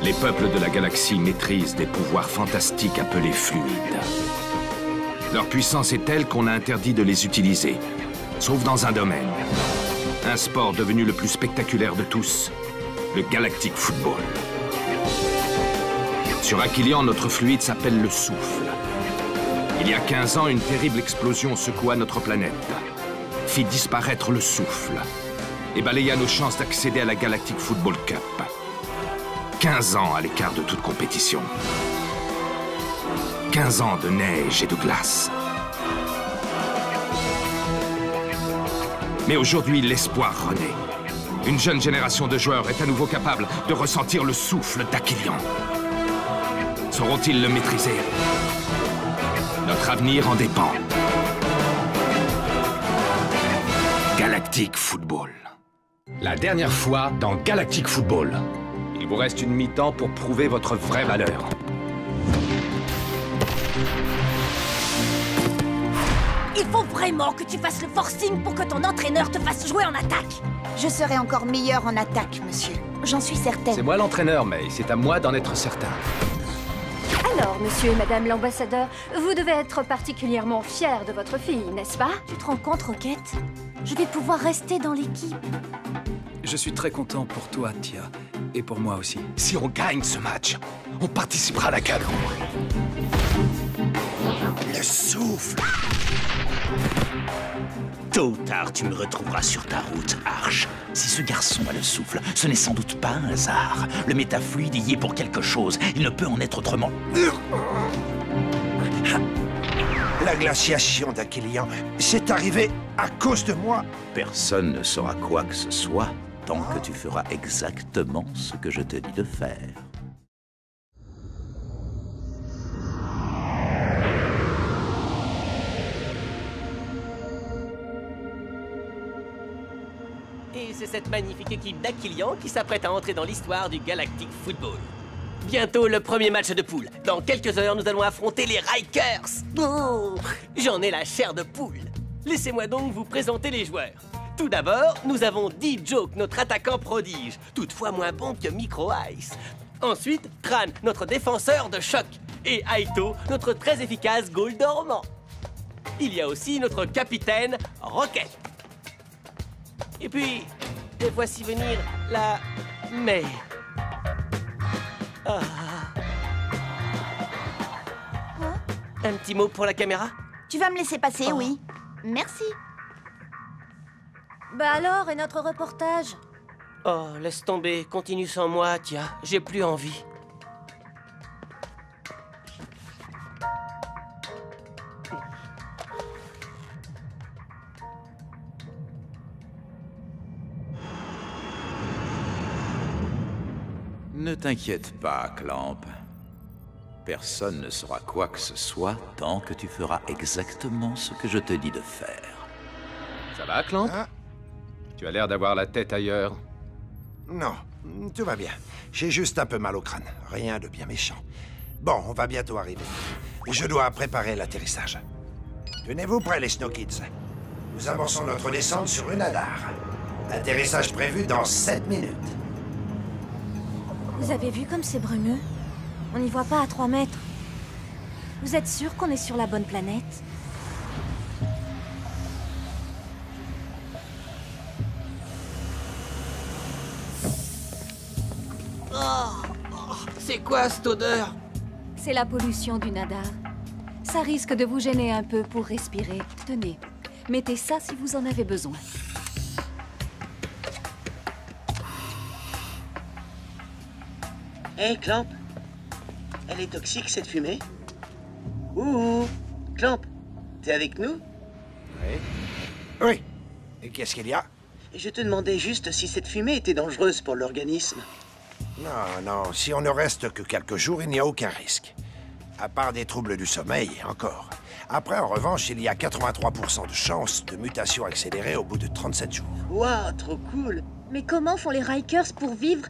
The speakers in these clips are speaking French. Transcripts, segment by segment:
Les peuples de la galaxie maîtrisent des pouvoirs fantastiques appelés fluides. Leur puissance est telle qu'on a interdit de les utiliser, sauf dans un domaine. Un sport devenu le plus spectaculaire de tous, le Galactic Football. Sur Aquilian, notre fluide s'appelle le souffle. Il y a 15 ans, une terrible explosion secoua notre planète, fit disparaître le souffle et balaya nos chances d'accéder à la Galactic Football Cup. 15 ans à l'écart de toute compétition. 15 ans de neige et de glace. Mais aujourd'hui, l'espoir renaît. Une jeune génération de joueurs est à nouveau capable de ressentir le souffle d'Aquilian. Sauront-ils le maîtriser? Notre avenir en dépend. Galactic Football. La dernière fois dans Galactic Football. Il vous reste une mi-temps pour prouver votre vraie valeur. Il faut vraiment que tu fasses le forcing pour que ton entraîneur te fasse jouer en attaque. Je serai encore meilleur en attaque, monsieur. J'en suis certaine. C'est moi l'entraîneur, mais c'est à moi d'en être certain. Alors, monsieur et madame l'ambassadeur, vous devez être particulièrement fiers de votre fille, n'est-ce pas? Tu te rends compte, Roquette? Je vais pouvoir rester dans l'équipe. Je suis très content pour toi, Tia. Et pour moi aussi. Si on gagne ce match, on participera à la Cup. Le souffle. Tôt ou tard, tu me retrouveras sur ta route, Arche. Si ce garçon a le souffle, ce n'est sans doute pas un hasard. Le métafluide y est pour quelque chose. Il ne peut en être autrement. La glaciation d'Aquilian, c'est arrivé à cause de moi. Personne ne saura quoi que ce soit tant que tu feras exactement ce que je te dis de faire. Et c'est cette magnifique équipe d'Aquilian qui s'apprête à entrer dans l'histoire du Galactic Football. Bientôt le premier match de poule. Dans quelques heures, nous allons affronter les Rikers. Oh, j'en ai la chair de poule. Laissez-moi donc vous présenter les joueurs. Tout d'abord, nous avons D-Joke, notre attaquant prodige, toutefois moins bon que Micro Ice. Ensuite, Tran, notre défenseur de choc. Et Aito, notre très efficace goal dormant. Il y a aussi notre capitaine, Rocket. Et puis, voici venir la mer. Ah. Hein? Un petit mot pour la caméra? Tu vas me laisser passer, Oh. oui. Merci. Bah alors, et notre reportage? Oh, laisse tomber, continue sans moi, Tia. J'ai plus envie. Ne t'inquiète pas, Clamp. Personne ne saura quoi que ce soit tant que tu feras exactement ce que je te dis de faire. Ça va, Clamp? Hein? Tu as l'air d'avoir la tête ailleurs. Non, tout va bien. J'ai juste un peu mal au crâne. Rien de bien méchant. Bon, on va bientôt arriver. Je dois préparer l'atterrissage. Tenez-vous prêts, les Snow Kids. Nous amorçons notre descente sur une Unadar. Atterrissage prévu dans 7 minutes. Vous avez vu comme c'est brumeux? On n'y voit pas à 3 mètres. Vous êtes sûr qu'on est sur la bonne planète? C'est quoi cette odeur? C'est la pollution du Nadar. Ça risque de vous gêner un peu pour respirer. Tenez, mettez ça si vous en avez besoin. Hé, Clamp. Elle est toxique, cette fumée? Ouh, Clamp, t'es avec nous? Oui. Et qu'est-ce qu'il y a? Je te demandais juste si cette fumée était dangereuse pour l'organisme. Non, non, si on ne reste que quelques jours, il n'y a aucun risque. À part des troubles du sommeil, encore. Après, en revanche, il y a 83% de chances de mutation accélérée au bout de 37 jours. Waouh, trop cool! Mais comment font les Rikers pour vivre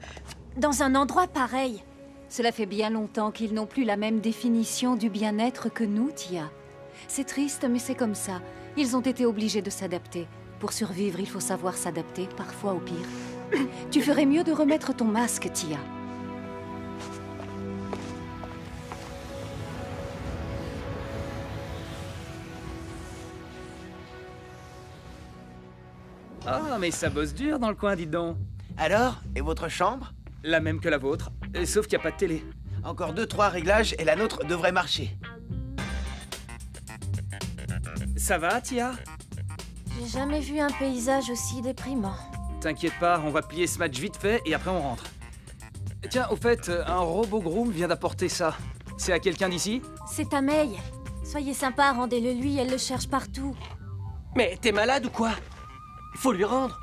dans un endroit pareil? Cela fait bien longtemps qu'ils n'ont plus la même définition du bien-être que nous, Tia. C'est triste, mais c'est comme ça. Ils ont été obligés de s'adapter. Pour survivre, il faut savoir s'adapter, parfois au pire. Tu ferais mieux de remettre ton masque, Tia. Ah, mais ça bosse dur dans le coin, dites donc. Alors, et votre chambre? La même que la vôtre, sauf qu'il n'y a pas de télé. Encore 2-3 réglages et la nôtre devrait marcher. Ça va, Tia? J'ai jamais vu un paysage aussi déprimant. T'inquiète pas, on va plier ce match vite fait et après on rentre. Tiens, au fait, un robot groom vient d'apporter ça. C'est à quelqu'un d'ici? C'est à May. Soyez sympa, rendez-le lui, elle le cherche partout. Mais t'es malade ou quoi? Faut lui rendre.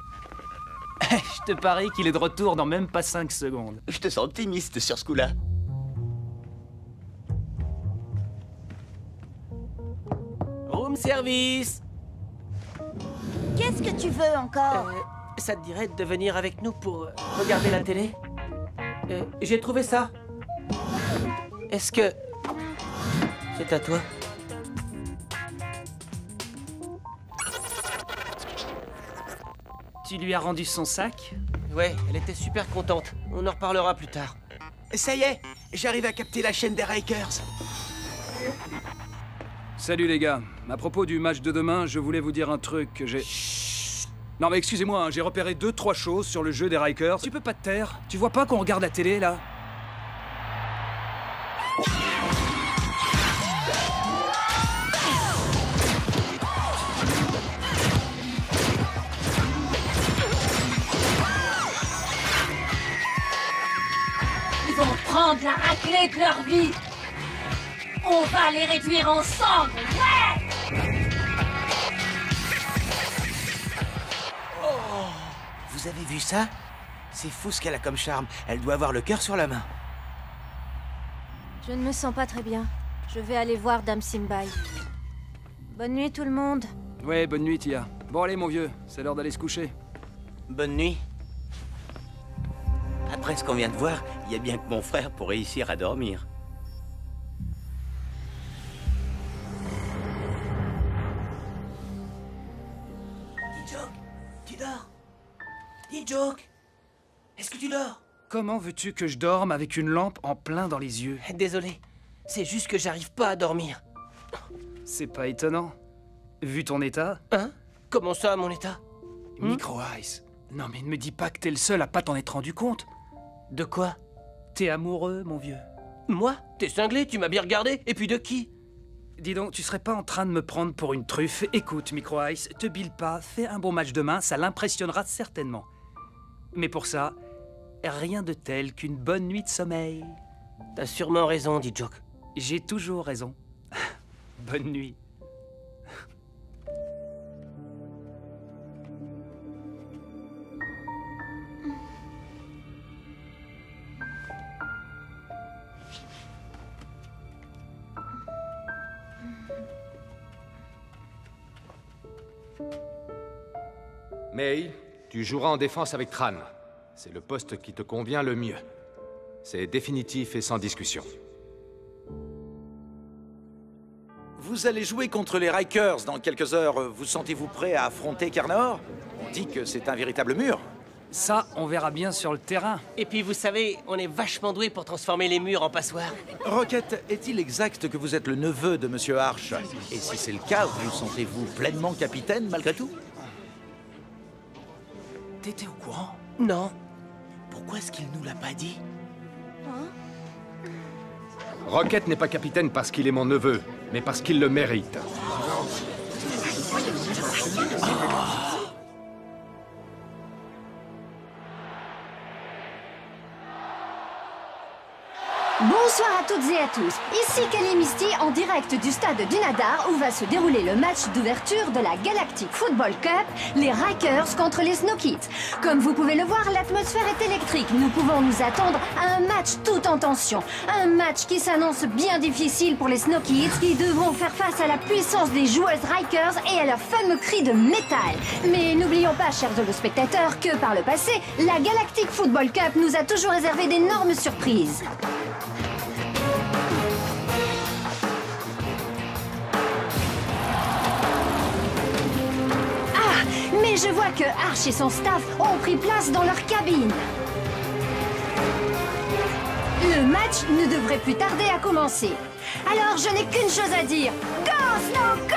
Je te parie qu'il est de retour dans même pas 5 secondes. Je te sens optimiste sur ce coup-là. Room service. Qu'est-ce que tu veux encore? Ça te dirait de venir avec nous pour regarder la télé? J'ai trouvé ça. Est-ce que... c'est à toi? Tu lui as rendu son sac? Ouais, elle était super contente. On en reparlera plus tard. Ça y est, j'arrive à capter la chaîne des Rikers. Salut les gars. À propos du match de demain, je voulais vous dire un truc que j'ai... Non mais excusez-moi, hein, j'ai repéré 2-3 choses sur le jeu des Rikers. Tu peux pas te taire? Tu vois pas qu'on regarde la télé, là? Ils vont prendre la raclée de leur vie. On va les réduire ensemble, ouais! Vous avez vu ça? C'est fou ce qu'elle a comme charme. Elle doit avoir le cœur sur la main. Je ne me sens pas très bien. Je vais aller voir Dame Simbai. Bonne nuit tout le monde. Ouais, bonne nuit, Tia. Bon allez, mon vieux, c'est l'heure d'aller se coucher. Bonne nuit. Après ce qu'on vient de voir, il y a bien que mon frère pour réussir à dormir. D-Joke, tu dors? D-Joke, est-ce que tu dors? Comment veux-tu que je dorme avec une lampe en plein dans les yeux? Désolé, c'est juste que j'arrive pas à dormir. C'est pas étonnant. Vu ton état... Hein? Comment ça, mon état? Micro-Ice. Non mais ne me dis pas que t'es le seul à pas t'en être rendu compte. De quoi? T'es amoureux, mon vieux. Moi? T'es cinglé, tu m'as bien regardé. Et puis de qui? Dis donc, tu serais pas en train de me prendre pour une truffe? Écoute, Micro-Ice, te bile pas, fais un bon match demain, ça l'impressionnera certainement. Mais pour ça, rien de tel qu'une bonne nuit de sommeil. T'as sûrement raison, D-Joke. J'ai toujours raison. Bonne nuit. May, tu joueras en défense avec Tran. C'est le poste qui te convient le mieux. C'est définitif et sans discussion. Vous allez jouer contre les Rikers dans quelques heures. Vous sentez-vous prêt à affronter Carnor? On dit que c'est un véritable mur. Ça, on verra bien sur le terrain. Et puis, vous savez, on est vachement doué pour transformer les murs en passoires. Rocket, est-il exact que vous êtes le neveu de Monsieur Arch? Et si c'est le cas, vous sentez-vous pleinement capitaine malgré tout? T'étais au courant? Non. Pourquoi est-ce qu'il nous l'a pas dit? Rocket n'est pas capitaine parce qu'il est mon neveu, mais parce qu'il le mérite. Bonsoir à toutes et à tous, ici Kelly Misty en direct du stade du Nadar où va se dérouler le match d'ouverture de la Galactic Football Cup, les Rikers contre les Snow Kids. Comme vous pouvez le voir, l'atmosphère est électrique. Nous pouvons nous attendre à un match tout en tension. Un match qui s'annonce bien difficile pour les Snow Kids qui devront faire face à la puissance des joueuses Rikers et à leur fameux cri de métal. Mais n'oublions pas, chers spectateurs, que par le passé, la Galactic Football Cup nous a toujours réservé d'énormes surprises. je vois que Arch et son staff ont pris place dans leur cabine. Le match ne devrait plus tarder à commencer. Alors je n'ai qu'une chose à dire. Go, Snow, go!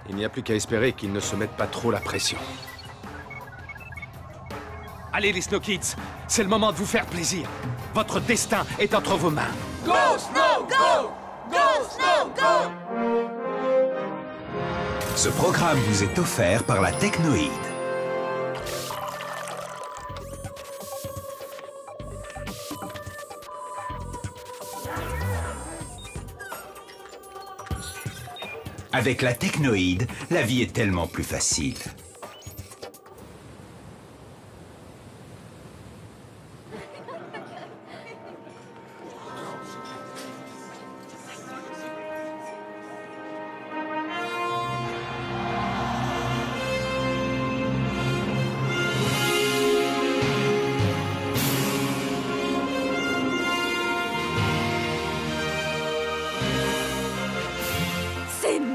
Il n'y a plus qu'à espérer qu'ils ne se mettent pas trop la pression. Allez les Snow Kids, c'est le moment de vous faire plaisir. Votre destin est entre vos mains. Go, Snow, go! Go, Snow, go! Ce programme vous est offert par la Technoïde. Avec la Technoïde, la vie est tellement plus facile.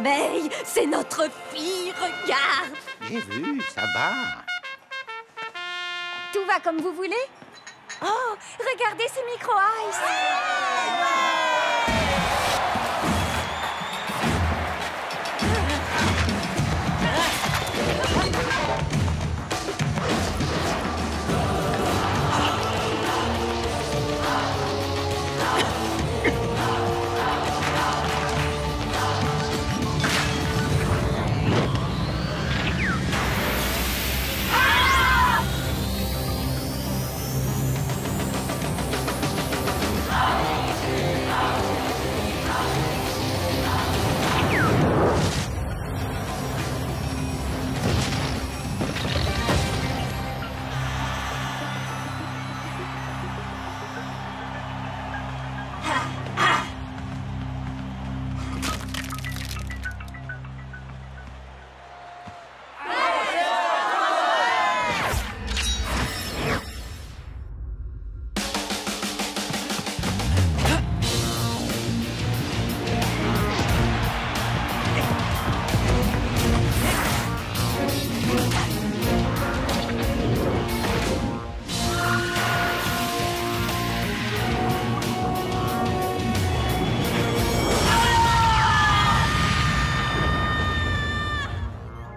May, c'est notre fille, regarde! J'ai vu, ça va. Tout va comme vous voulez? Oh, regardez ces micro-ice!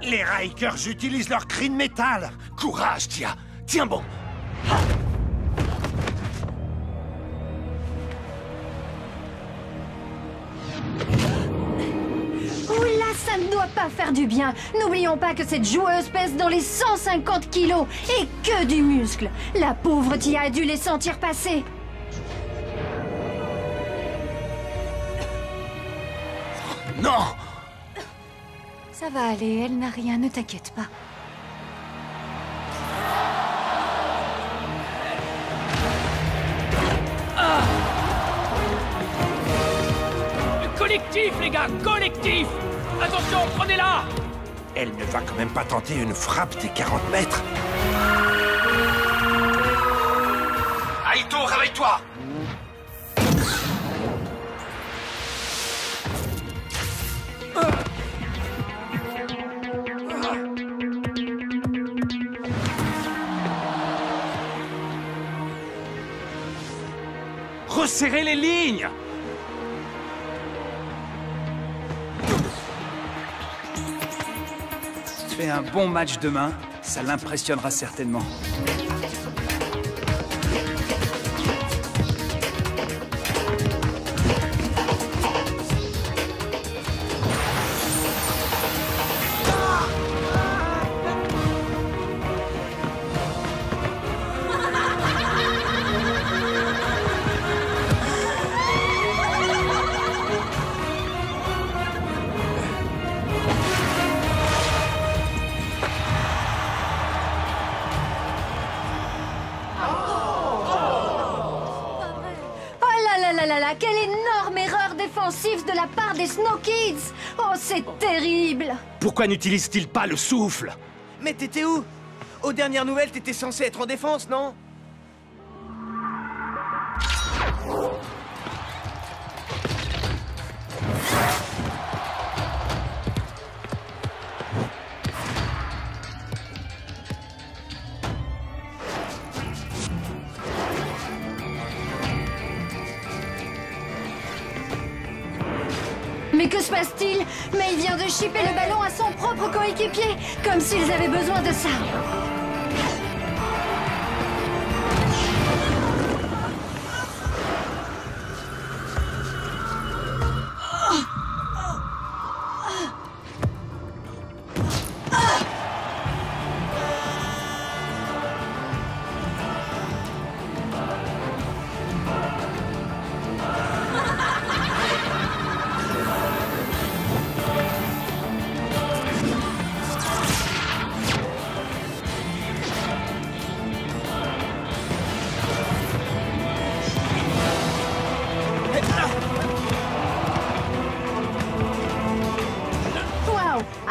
Les Rikers utilisent leur cri de métal. Courage, Tia. Tiens bon. Oula, ça ne doit pas faire du bien. N'oublions pas que cette joueuse pèse dans les 150 kilos et que du muscle. La pauvre Tia a dû les sentir passer. Non! Ça va aller, elle n'a rien, ne t'inquiète pas. Collectif, les gars, collectif! Attention, prenez-la! Elle ne va quand même pas tenter une frappe des 40 mètres. Aito, réveille-toi! Resserrez les lignes! Fais un bon match demain, ça l'impressionnera certainement. Quelle énorme erreur défensive de la part des Snow Kids! Oh, c'est terrible! Pourquoi n'utilise-t-il pas le souffle? Mais t'étais où? Aux dernières nouvelles, t'étais censé être en défense, non? style, mais il vient de chipper le ballon à son propre coéquipier, comme s'ils avaient besoin de ça.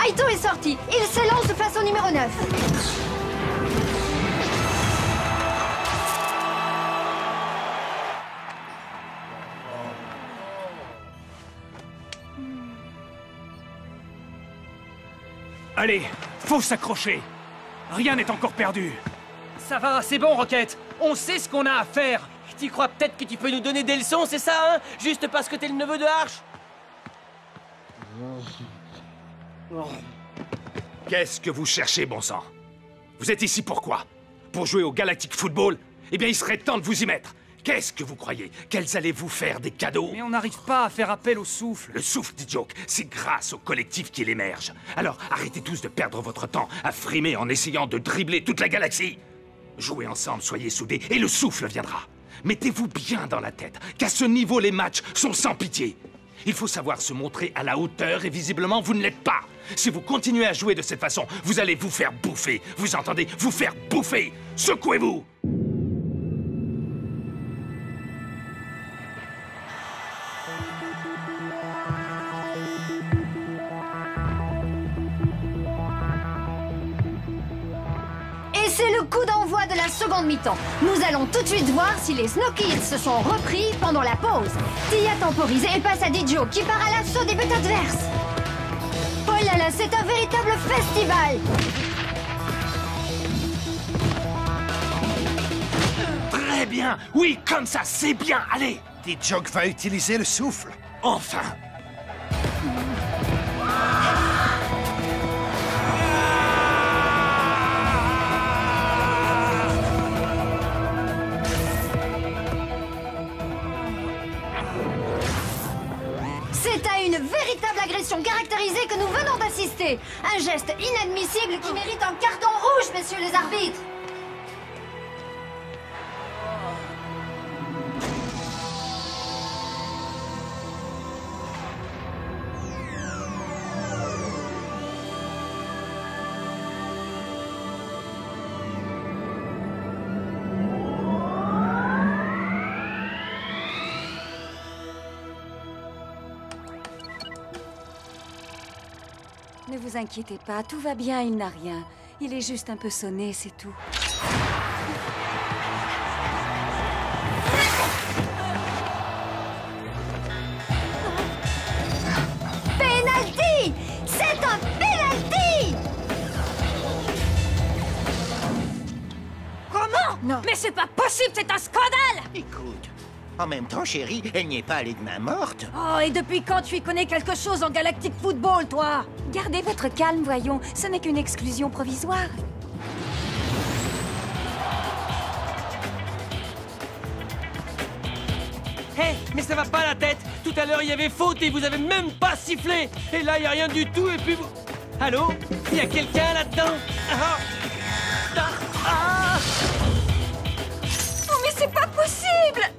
Aito est sorti. Il s'élance face au numéro 9. Allez, faut s'accrocher. Rien n'est encore perdu. Ça va, c'est bon, Rocket. On sait ce qu'on a à faire. Tu crois peut-être que tu peux nous donner des leçons, c'est ça, hein? Juste parce que t'es le neveu de Arch? Qu'est-ce que vous cherchez, bon sang? Vous êtes ici pourquoi? Pour jouer au Galactic Football? Eh bien, il serait temps de vous y mettre. Qu'est-ce que vous croyez? Qu'elles allaient vous faire des cadeaux? Mais on n'arrive pas à faire appel au souffle. Le souffle, dit Joke, c'est grâce au collectif qu'il émerge. Alors, arrêtez tous de perdre votre temps à frimer en essayant de dribbler toute la galaxie. Jouez ensemble, soyez soudés, et le souffle viendra. Mettez-vous bien dans la tête qu'à ce niveau, les matchs sont sans pitié. Il faut savoir se montrer à la hauteur, et visiblement, vous ne l'êtes pas. Si vous continuez à jouer de cette façon, vous allez vous faire bouffer. Vous entendez? Vous faire bouffer. Secouez-vous! Et c'est le coup d'envoi de la seconde mi-temps. Nous allons tout de suite voir si les Snow Kids se sont repris pendant la pause. Tia temporise et passe à Dijo qui part à l'assaut des buts adverses. Oh là là, c'est un véritable festival! Très bien! Oui, comme ça, c'est bien! Allez! Joke va utiliser le souffle. Enfin! C'est à une véritable agression caractérisée que nous venons d'assister. Un geste inadmissible qui mérite un carton rouge, messieurs les arbitres. Ne vous inquiétez pas, tout va bien, il n'a rien. Il est juste un peu sonné, c'est tout. Penalty! C'est un penalty! Comment? Non. Mais c'est pas possible, c'est un scandale! Écoute, en même temps, chérie, elle n'y est pas allée de main morte. Oh, et depuis quand tu y connais quelque chose en Galactic Football, toi? Gardez votre calme, voyons. Ce n'est qu'une exclusion provisoire. Hé, mais ça va pas la tête! Tout à l'heure, il y avait faute et vous avez même pas sifflé! Et là, il y a rien du tout et puis vous... Allô? Il y a quelqu'un là-dedans? Oh, mais c'est pas possible!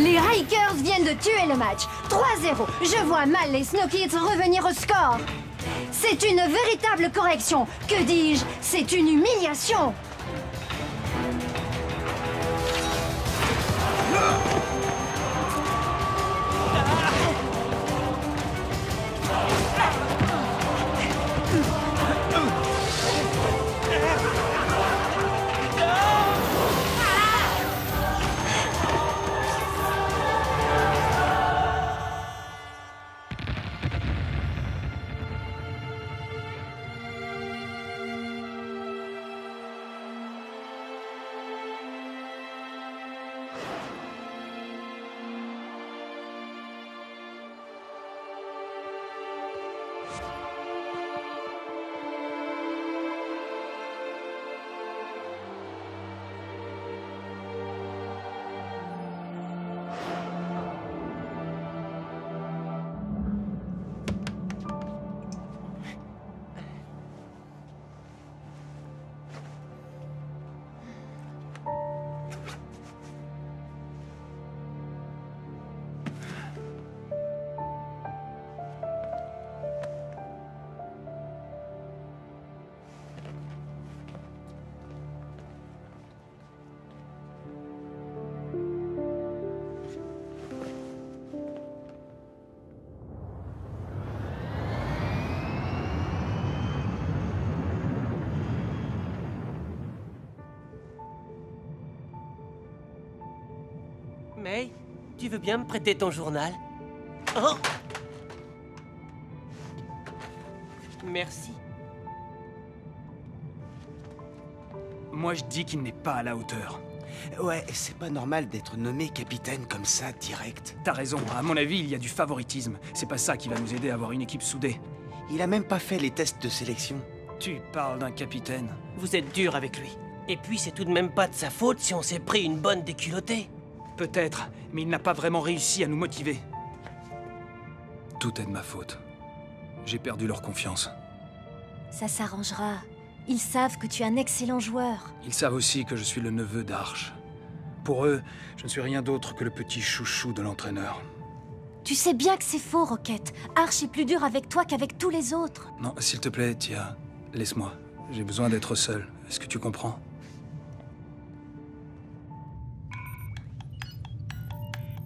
Les Rikers viennent de tuer le match. 3-0. Je vois mal les Snow Kids revenir au score. C'est une véritable correction. Que dis-je? C'est une humiliation. May, tu veux bien me prêter ton journal? Oh! Merci. Moi, je dis qu'il n'est pas à la hauteur. Ouais, c'est pas normal d'être nommé capitaine comme ça, direct. T'as raison, à mon avis, il y a du favoritisme. C'est pas ça qui va nous aider à avoir une équipe soudée. Il a même pas fait les tests de sélection. Tu parles d'un capitaine. Vous êtes dur avec lui. Et puis, c'est tout de même pas de sa faute si on s'est pris une bonne déculottée. Peut-être, mais il n'a pas vraiment réussi à nous motiver. Tout est de ma faute. J'ai perdu leur confiance. Ça s'arrangera. Ils savent que tu es un excellent joueur. Ils savent aussi que je suis le neveu d'Arch. Pour eux, je ne suis rien d'autre que le petit chouchou de l'entraîneur. Tu sais bien que c'est faux, Rocket. Arch est plus dur avec toi qu'avec tous les autres. Non, s'il te plaît, Tia, laisse-moi. J'ai besoin d'être seul. Est-ce que tu comprends?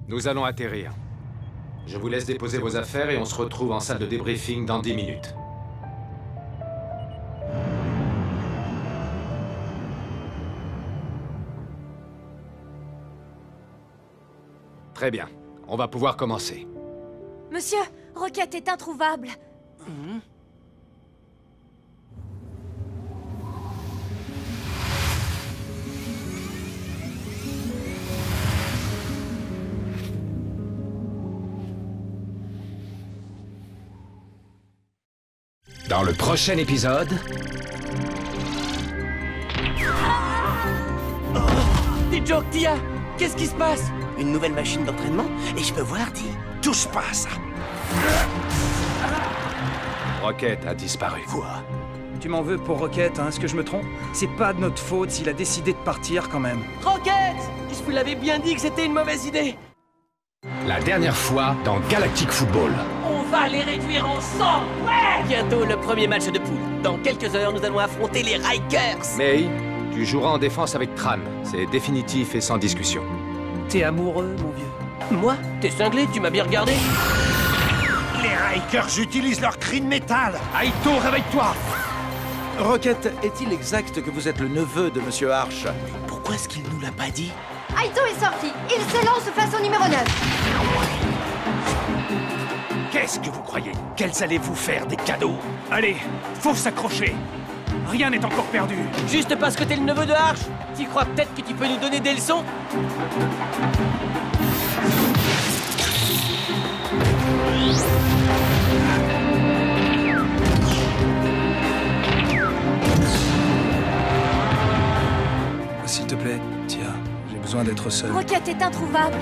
Nous allons atterrir. Je vous laisse déposer vos affaires et on se retrouve en salle de débriefing dans 10 minutes. Très bien. On va pouvoir commencer. Monsieur, Rocket est introuvable. Dans le prochain épisode... Des jokes, Tia! Qu'est-ce qui se passe? Une nouvelle machine d'entraînement? Et je peux voir, Ti? Touche pas à ça. Rocket a disparu. Quoi? Tu m'en veux pour Rocket, hein? Est-ce que je me trompe? C'est pas de notre faute s'il a décidé de partir quand même. Rocket! Je vous l'avais bien dit que c'était une mauvaise idée! La dernière fois dans Galactic Football. On va les réduire en sang! Ouais! Bientôt le premier match de poule. Dans quelques heures, nous allons affronter les Rikers! May, tu joueras en défense avec Tran. C'est définitif et sans discussion. T'es amoureux, mon vieux? Moi? T'es cinglé? Tu m'as bien regardé? Les Rikers utilisent leur cri de métal. Aito, réveille-toi! Rocket, est-il exact que vous êtes le neveu de Monsieur Arch? Pourquoi est-ce qu'il nous l'a pas dit? Aito est sorti. Il s'élance face au numéro 9. Qu'est-ce que vous croyez? Qu'elles allaient vous faire des cadeaux? Allez, faut s'accrocher. Rien n'est encore perdu. Juste parce que t'es le neveu de Arch? Tu crois peut-être que tu peux nous donner des leçons? S'il te plaît, Tia, j'ai besoin d'être seul. Rocket est introuvable.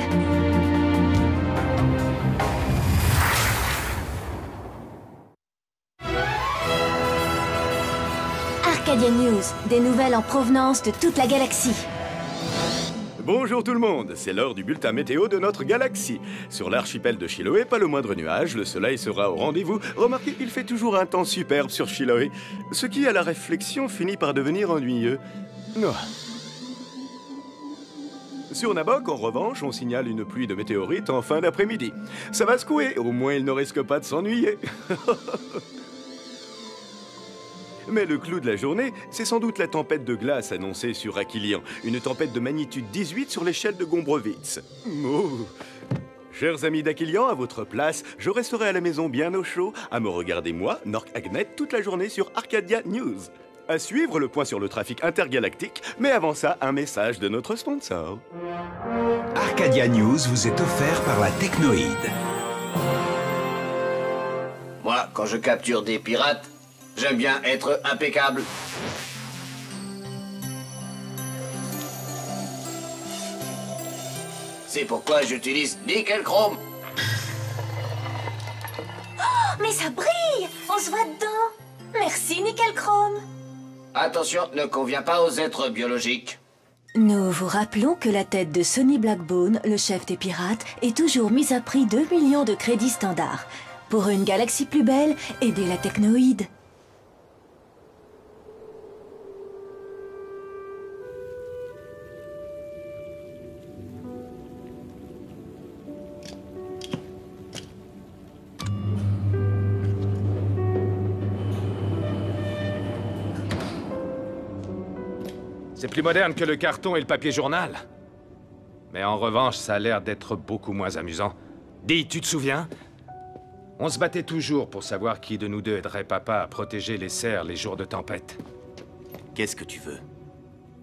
Arcadia News, des nouvelles en provenance de toute la galaxie. Bonjour tout le monde, c'est l'heure du bulletin météo de notre galaxie. Sur l'archipel de Chiloé, pas le moindre nuage, le soleil sera au rendez-vous. Remarquez, il fait toujours un temps superbe sur Chiloé, ce qui, à la réflexion, finit par devenir ennuyeux. Oh. Sur Nabok, en revanche, on signale une pluie de météorites en fin d'après-midi. Ça va secouer, au moins il ne risque pas de s'ennuyer. Mais le clou de la journée, c'est sans doute la tempête de glace annoncée sur Aquilian. Une tempête de magnitude 18 sur l'échelle de Gombrowicz. Oh. Chers amis d'Aquilian, à votre place, je resterai à la maison bien au chaud, à me regarder moi, Nork Agnet, toute la journée sur Arcadia News. À suivre, le point sur le trafic intergalactique, mais avant ça, un message de notre sponsor. Arcadia News vous est offert par la Technoïde. Moi, quand je capture des pirates, j'aime bien être impeccable. C'est pourquoi j'utilise Nickel Chrome. Oh, mais ça brille! On se voit dedans! Merci, Nickel Chrome! Attention, ne convient pas aux êtres biologiques. Nous vous rappelons que la tête de Sonny Blackbone, le chef des pirates, est toujours mise à prix 2 millions de crédits standards. Pour une galaxie plus belle, aidez la Technoïde. C'est plus moderne que le carton et le papier journal. Mais en revanche, ça a l'air d'être beaucoup moins amusant. Dis, tu te souviens? On se battait toujours pour savoir qui de nous deux aiderait papa à protéger les cerfs les jours de tempête. Qu'est-ce que tu veux?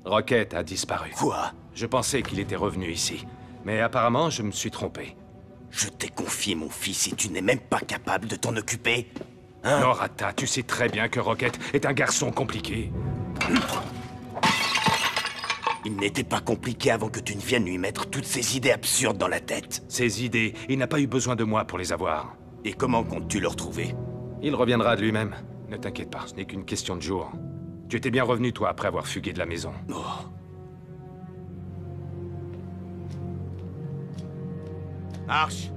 Rocket a disparu. Quoi? Je pensais qu'il était revenu ici. Mais apparemment, je me suis trompé. Je t'ai confié mon fils et tu n'es même pas capable de t'en occuper? Hein? Norata, tu sais très bien que Rocket est un garçon compliqué. Il n'était pas compliqué avant que tu ne viennes lui mettre toutes ces idées absurdes dans la tête. Ces idées, il n'a pas eu besoin de moi pour les avoir. Et comment comptes-tu le retrouver? Il reviendra de lui-même. Ne t'inquiète pas, ce n'est qu'une question de jour. Tu étais bien revenu, toi, après avoir fugué de la maison. Oh. Arch.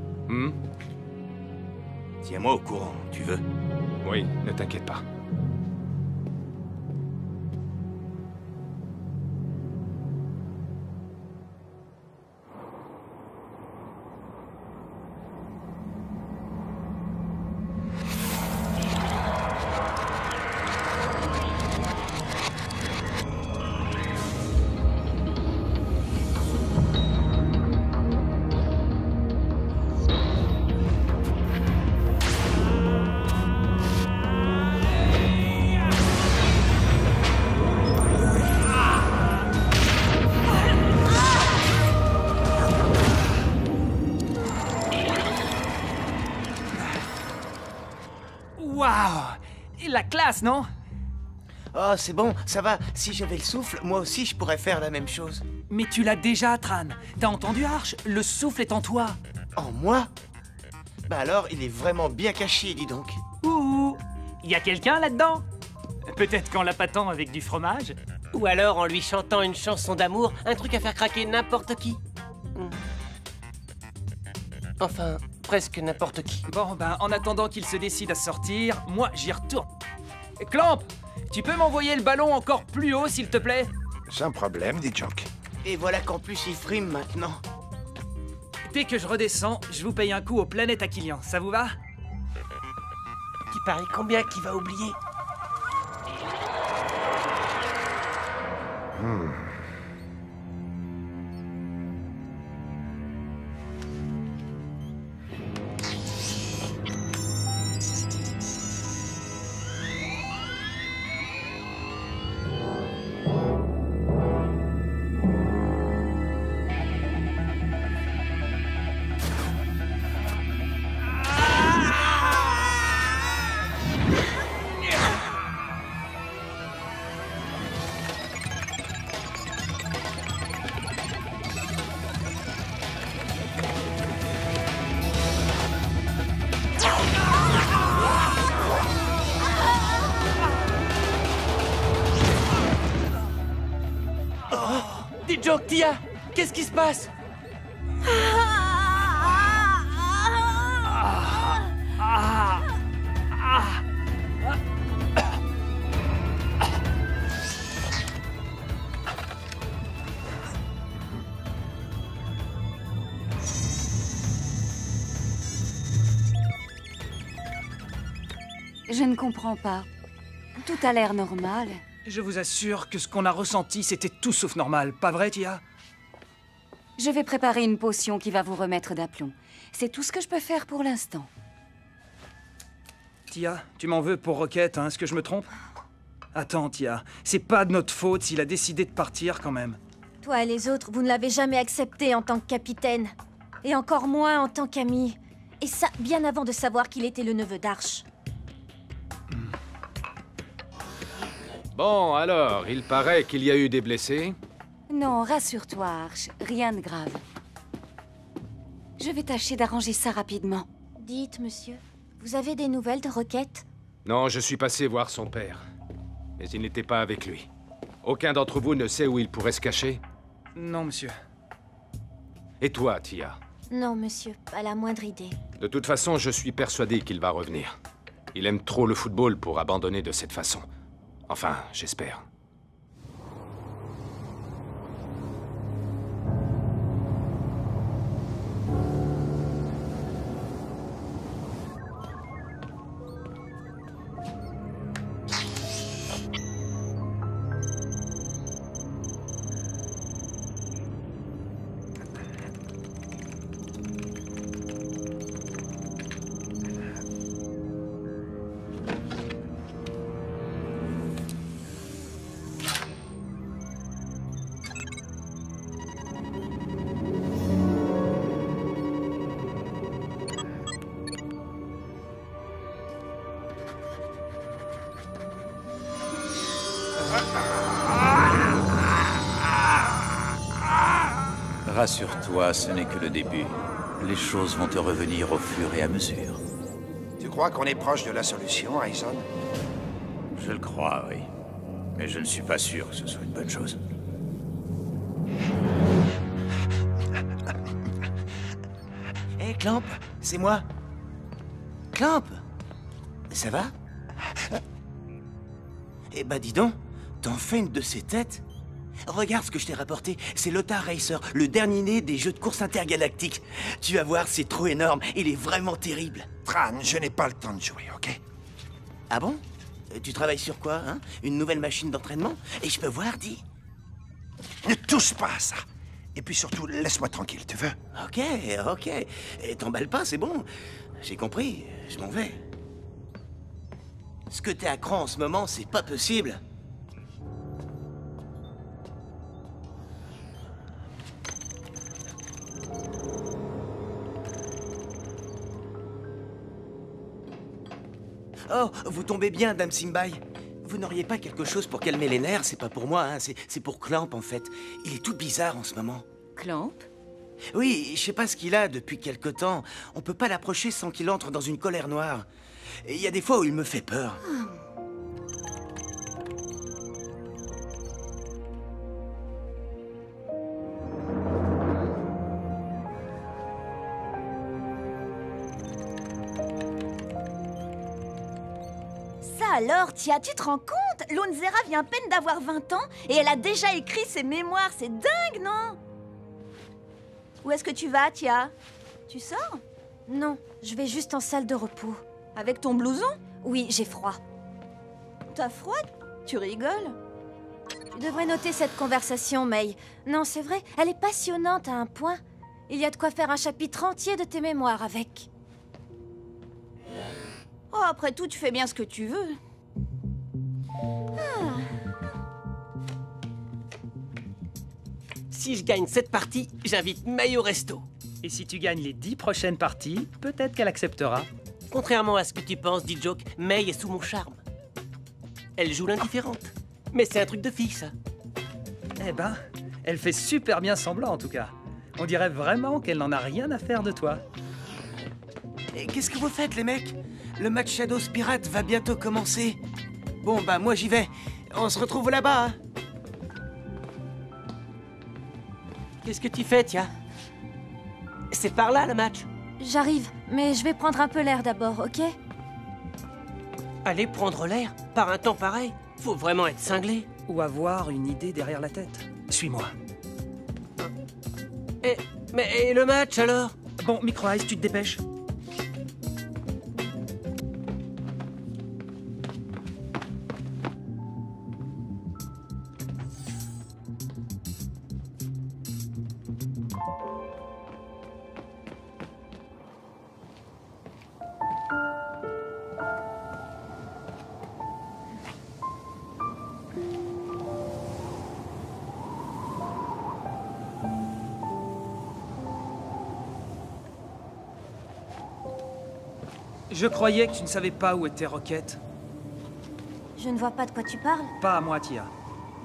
Tiens-moi au courant, tu veux? Oui, ne t'inquiète pas. Waouh! La classe, non? Oh, c'est bon, ça va. Si j'avais le souffle, moi aussi je pourrais faire la même chose. Mais tu l'as déjà, Tran. T'as entendu, Arch? Le souffle est en toi. En moi? Bah alors, il est vraiment bien caché, dis donc. Ouh! Y a quelqu'un là-dedans? Peut-être qu'en l'appâtant avec du fromage? Ou alors en lui chantant une chanson d'amour, un truc à faire craquer n'importe qui. Enfin, presque n'importe qui. Bon, ben, en attendant qu'il se décide à sortir, moi, j'y retourne. Clamp, tu peux m'envoyer le ballon encore plus haut, s'il te plaît? Sans problème, dit Jock. Et voilà qu'en plus il frime maintenant. Dès que je redescends, je vous paye un coup aux planètes Aquilian. Ça vous va? Qui parie combien qu'il va oublier? Dis Jock, Tia, qu'est-ce qui se passe? Je ne comprends pas. Tout a l'air normal. Je vous assure que ce qu'on a ressenti, c'était tout sauf normal. Pas vrai, Tia? Je vais préparer une potion qui va vous remettre d'aplomb. C'est tout ce que je peux faire pour l'instant. Tia, tu m'en veux pour Rocket, hein? Est-ce que je me trompe? Attends, Tia, c'est pas de notre faute s'il a décidé de partir quand même. Toi et les autres, vous ne l'avez jamais accepté en tant que capitaine. Et encore moins en tant qu'ami. Et ça, bien avant de savoir qu'il était le neveu d'Arch. Bon, alors, il paraît qu'il y a eu des blessés. Non, rassure-toi, Arch. Rien de grave. Je vais tâcher d'arranger ça rapidement. Dites, monsieur, vous avez des nouvelles de Rocket? Non, je suis passé voir son père. Mais il n'était pas avec lui. Aucun d'entre vous ne sait où il pourrait se cacher? Non, monsieur. Et toi, Tia? Non, monsieur, pas la moindre idée. De toute façon, je suis persuadé qu'il va revenir. Il aime trop le football pour abandonner de cette façon. Enfin, j'espère. Rassure-toi, ce n'est que le début. Les choses vont te revenir au fur et à mesure. Tu crois qu'on est proche de la solution, Harrison? Je le crois, oui. Mais je ne suis pas sûr que ce soit une bonne chose. Hé, Clamp, c'est moi. Clamp, ça va? Eh ben, dis donc, t'en fais une de ces têtes? Regarde ce que je t'ai rapporté, c'est l'Otar Racer, le dernier né des jeux de course intergalactiques. Tu vas voir, c'est trop énorme, il est vraiment terrible. Tran, je n'ai pas le temps de jouer, ok? Ah bon? Tu travailles sur quoi, hein? Une nouvelle machine d'entraînement? Et je peux voir, dis? Ne touche pas à ça. Et puis surtout, laisse-moi tranquille, tu veux? Ok, ok. Et t'emballes pas, c'est bon. J'ai compris, je m'en vais. Ce que t'es à cran en ce moment, c'est pas possible. Oh, vous tombez bien, Dame Simbai. Vous n'auriez pas quelque chose pour calmer les nerfs? C'est pas pour moi, hein. C'est pour Clamp, en fait. Il est tout bizarre en ce moment. Clamp? Oui, je sais pas ce qu'il a depuis quelque temps. On peut pas l'approcher sans qu'il entre dans une colère noire. Et il y a des fois où il me fait peur. Alors, Tia, tu te rends compte? Lunzera vient à peine d'avoir 20 ans et elle a déjà écrit ses mémoires. C'est dingue, non? Où est-ce que tu vas, Tia? Tu sors? Non, je vais juste en salle de repos. Avec ton blouson? Oui, j'ai froid. T'as froid? Tu rigoles? Tu devrais noter cette conversation, May. Non, c'est vrai, elle est passionnante à un point. Il y a de quoi faire un chapitre entier de tes mémoires avec. Oh, après tout, tu fais bien ce que tu veux. Si je gagne cette partie, j'invite May au resto. Et si tu gagnes les 10 prochaines parties, peut-être qu'elle acceptera. Contrairement à ce que tu penses, dit Joke, May est sous mon charme. Elle joue l'indifférente. Mais c'est un truc de fille, ça. Eh ben, elle fait super bien semblant, en tout cas. On dirait vraiment qu'elle n'en a rien à faire de toi. Et qu'est-ce que vous faites, les mecs? Le match Shadows Pirate va bientôt commencer. Bon, bah, moi, j'y vais. On se retrouve là-bas, hein. Qu'est-ce que tu fais, Tia? C'est par là, le match. J'arrive, mais je vais prendre un peu l'air d'abord, ok? Aller prendre l'air? Par un temps pareil? Faut vraiment être cinglé. Ou avoir une idée derrière la tête. Suis-moi. Et le match, alors? Bon, Micro Ice, tu te dépêches. Je croyais que tu ne savais pas où était Rocket. Je ne vois pas de quoi tu parles. Pas à moi, Tia.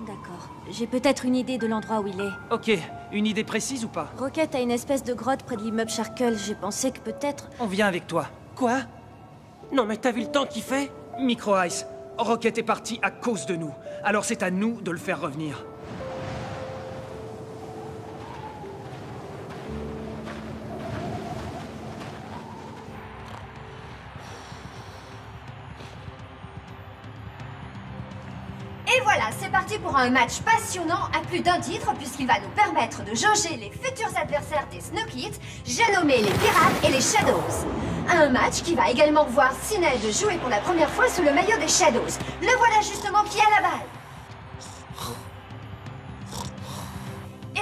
D'accord. J'ai peut-être une idée de l'endroit où il est. Ok, une idée précise ou pas? Rocket a une espèce de grotte près de l'immeuble Sharkle. J'ai pensé que peut-être... On vient avec toi. Quoi? Non, mais t'as vu le temps qu'il fait? Micro Ice, Rocket est parti à cause de nous. Alors c'est à nous de le faire revenir. Et voilà, c'est parti pour un match passionnant à plus d'un titre puisqu'il va nous permettre de jauger les futurs adversaires des Snow Kids, j'ai nommé les Pirates et les Shadows. Un match qui va également voir Sinead jouer pour la première fois sous le maillot des Shadows. Le voilà justement qui a la balle.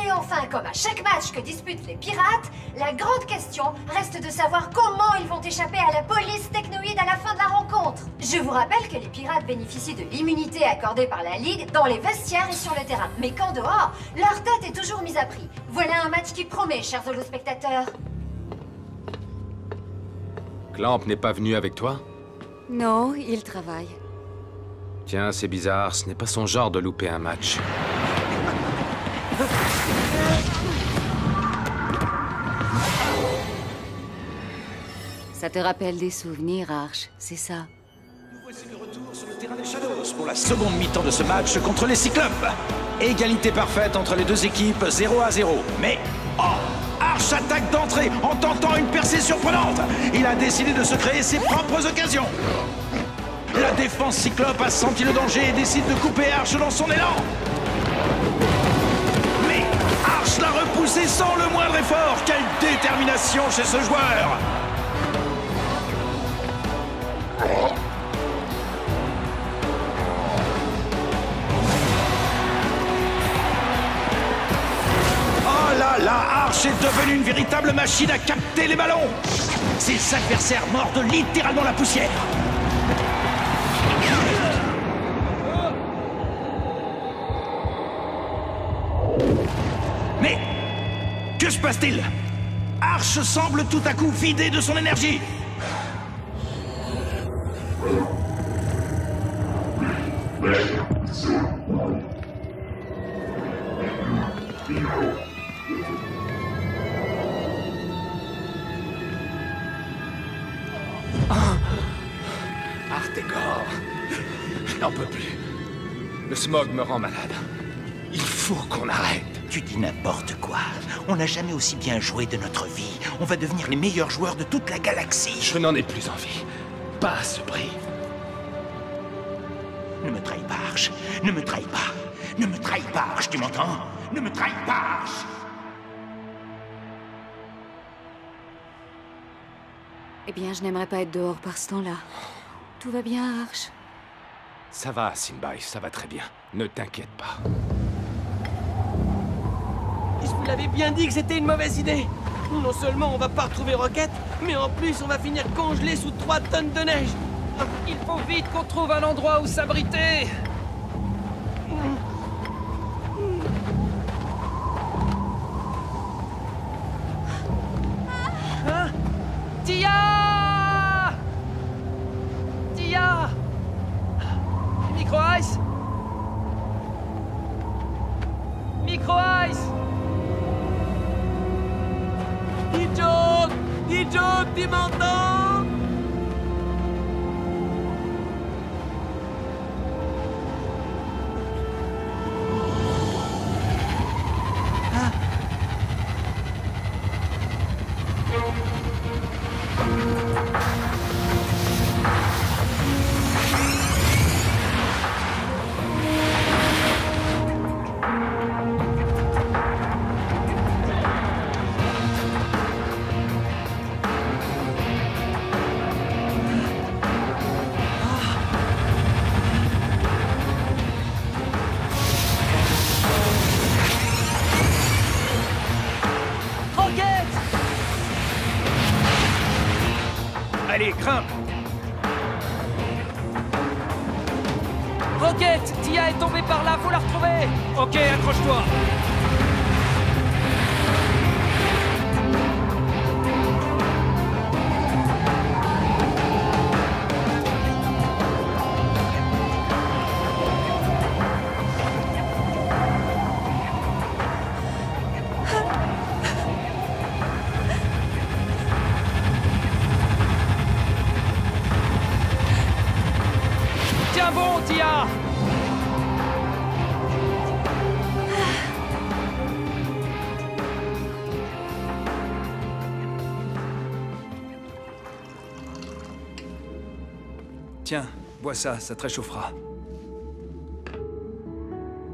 Et enfin, comme à chaque match que disputent les pirates, la grande question reste de savoir comment ils vont échapper à la police technoïde à la fin de la rencontre. Je vous rappelle que les pirates bénéficient de l'immunité accordée par la Ligue dans les vestiaires et sur le terrain. Mais qu'en dehors, leur tête est toujours mise à prix. Voilà un match qui promet, chers holospectateurs. Clamp n'est pas venu avec toi? Non, il travaille. Tiens, c'est bizarre, ce n'est pas son genre de louper un match. Ça te rappelle des souvenirs, Arch, c'est ça? Nous voici de retour sur le terrain des Shadows pour la seconde mi-temps de ce match contre les Cyclopes. Égalité parfaite entre les deux équipes, 0-0. Mais, oh, Arch attaque d'entrée en tentant une percée surprenante. Il a décidé de se créer ses propres occasions. La défense Cyclope a senti le danger et décide de couper Arch dans son élan. Mais Arch l'a repoussé sans le moindre effort. Quelle détermination chez ce joueur! Oh là là, Arch est devenu une véritable machine à capter les ballons. Ses adversaires mordent littéralement la poussière. Mais que se passe-t-il? Arch semble tout à coup vidé de son énergie. Artegor, je n'en peux plus. Le smog me rend malade. Il faut qu'on arrête. Tu dis n'importe quoi. On n'a jamais aussi bien joué de notre vie. On va devenir les meilleurs joueurs de toute la galaxie. Je n'en ai plus envie. Pas à ce prix. Ne me trahis pas, Arch. Ne me trahis pas. Ne me trahis pas, Arch, tu m'entends? Ne me trahis pas, Arch. Eh bien, je n'aimerais pas être dehors par ce temps-là. Tout va bien, Arch? Ça va, Sinbai, ça va très bien. Ne t'inquiète pas. Je vous l'avais bien dit que c'était une mauvaise idée. Non seulement on va pas retrouver Rocket, mais en plus on va finir congelé sous 3 tonnes de neige. Il faut vite qu'on trouve un endroit où s'abriter. Hein? Tia! Tia! Micro Ice? Micro Ice! Dijoke, tu m'entends? Allez, grimpe! Rocket! Tia est tombée par là, faut la retrouver! Ok, accroche-toi! Tiens bon, Tia! Tiens, bois ça, ça te réchauffera.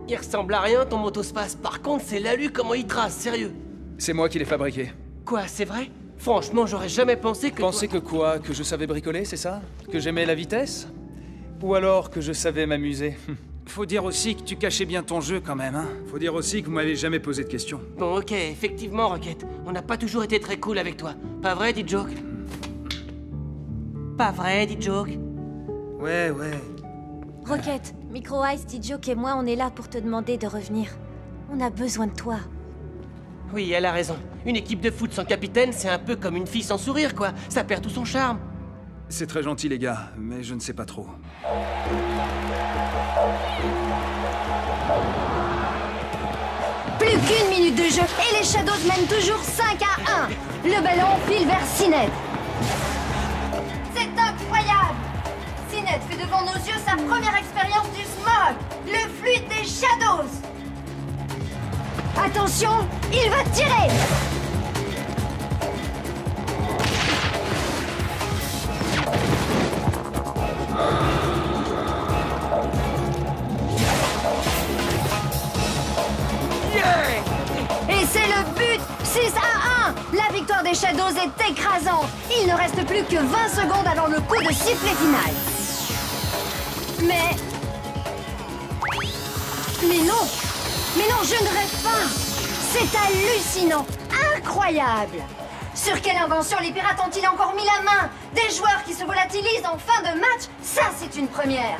Il ressemble à rien ton motospace. Par contre, c'est l'alu comment il trace, sérieux. C'est moi qui l'ai fabriqué. Quoi, c'est vrai? Franchement, j'aurais jamais pensé que... Pensez que quoi? Que je savais bricoler, c'est ça? Que j'aimais la vitesse? Ou alors que je savais m'amuser? Faut dire aussi que tu cachais bien ton jeu quand même, hein? Faut dire aussi que vous m'avez jamais posé de questions. Bon, ok, effectivement, Rocket. On n'a pas toujours été très cool avec toi. Pas vrai, Dijoke? Pas vrai, Dijoke? Ouais. Rocket, Micro Ice, Dijoke et moi, on est là pour te demander de revenir. On a besoin de toi. Oui, elle a raison. Une équipe de foot sans capitaine, c'est un peu comme une fille sans sourire, quoi. Ça perd tout son charme. C'est très gentil, les gars, mais je ne sais pas trop. Plus qu'une minute de jeu et les Shadows mènent toujours 5-1. Le ballon file vers Sinet. C'est incroyable! Cinet fait devant nos yeux sa première expérience du smog, le fluide des Shadows. Attention, il va tirer! Et c'est le but! 6-1! La victoire des Shadows est écrasante! Il ne reste plus que 20 secondes avant le coup de sifflet final. Mais non! Mais non, je ne rêve pas! C'est hallucinant! Incroyable! Sur quelle invention les pirates ont-ils encore mis la main? Des joueurs qui se volatilisent en fin de match? Ça, c'est une première!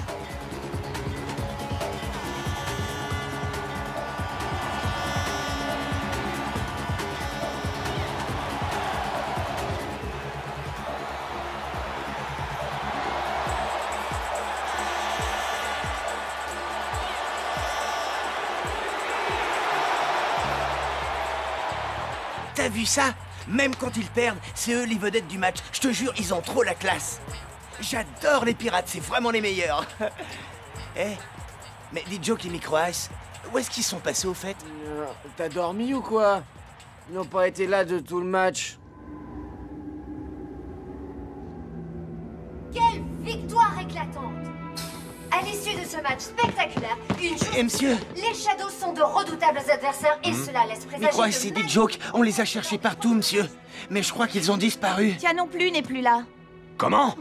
T'as vu ça? Même quand ils perdent, c'est eux les vedettes du match. Je te jure, ils ont trop la classe. J'adore les pirates, c'est vraiment les meilleurs. Eh, mais les Jokes et Micro Ice, où est-ce qu'ils sont passés au fait? T'as dormi ou quoi? Ils n'ont pas été là de tout le match. Quelle victoire éclatante! À l'issue de ce match spectaculaire, une chose... Et monsieur? Les Shadows sont de redoutables adversaires et cela laisse présager... Micro Ice et des Jokes, on les a cherchés partout, monsieur. Mais je crois qu'ils ont disparu. Tiens non plus n'est plus là. Comment?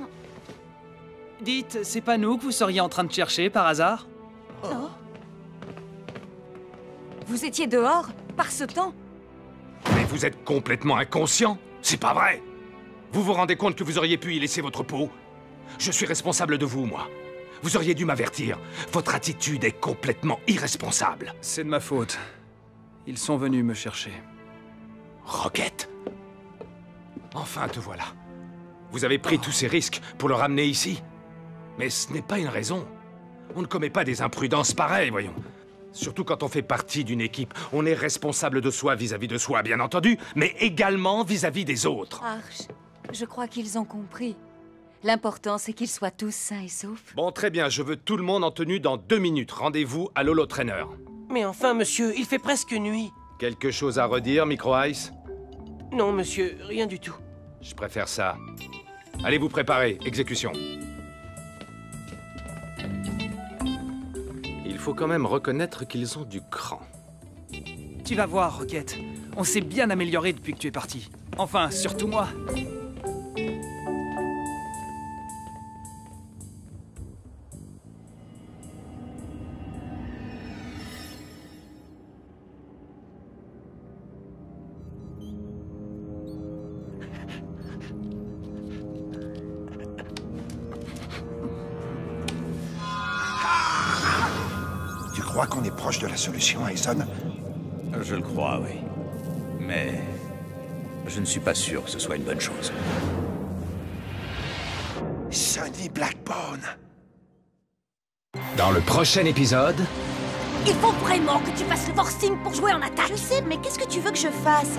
Dites, c'est pas nous que vous seriez en train de chercher par hasard? Oh. Vous étiez dehors, par ce temps? Mais vous êtes complètement inconscient. C'est pas vrai. Vous vous rendez compte que vous auriez pu y laisser votre peau? Je suis responsable de vous, moi. Vous auriez dû m'avertir. Votre attitude est complètement irresponsable. C'est de ma faute. Ils sont venus me chercher. Rocket? Enfin, te voilà. Vous avez pris tous ces risques pour le ramener ici. Mais ce n'est pas une raison. On ne commet pas des imprudences pareilles, voyons. Surtout quand on fait partie d'une équipe. On est responsable de soi vis-à-vis de soi, bien entendu, mais également vis-à-vis des autres. Arch, je crois qu'ils ont compris. L'important, c'est qu'ils soient tous sains et saufs. Bon, très bien, je veux tout le monde en tenue dans 2 minutes. Rendez-vous à Lolo Trainer. Mais enfin, monsieur, il fait presque nuit. Quelque chose à redire, Micro Ice? Non, monsieur, rien du tout. Je préfère ça. Allez vous préparer, exécution. Il faut quand même reconnaître qu'ils ont du cran. Tu vas voir, Rocket. On s'est bien amélioré depuis que tu es parti. Enfin, surtout moi. Tu crois qu'on est proche de la solution, Aizen? Je le crois, oui. Mais je ne suis pas sûr que ce soit une bonne chose. Sonny Blackbone. Dans le prochain épisode... Il faut vraiment que tu fasses le forcing pour jouer en attaque. Je sais, mais qu'est-ce que tu veux que je fasse?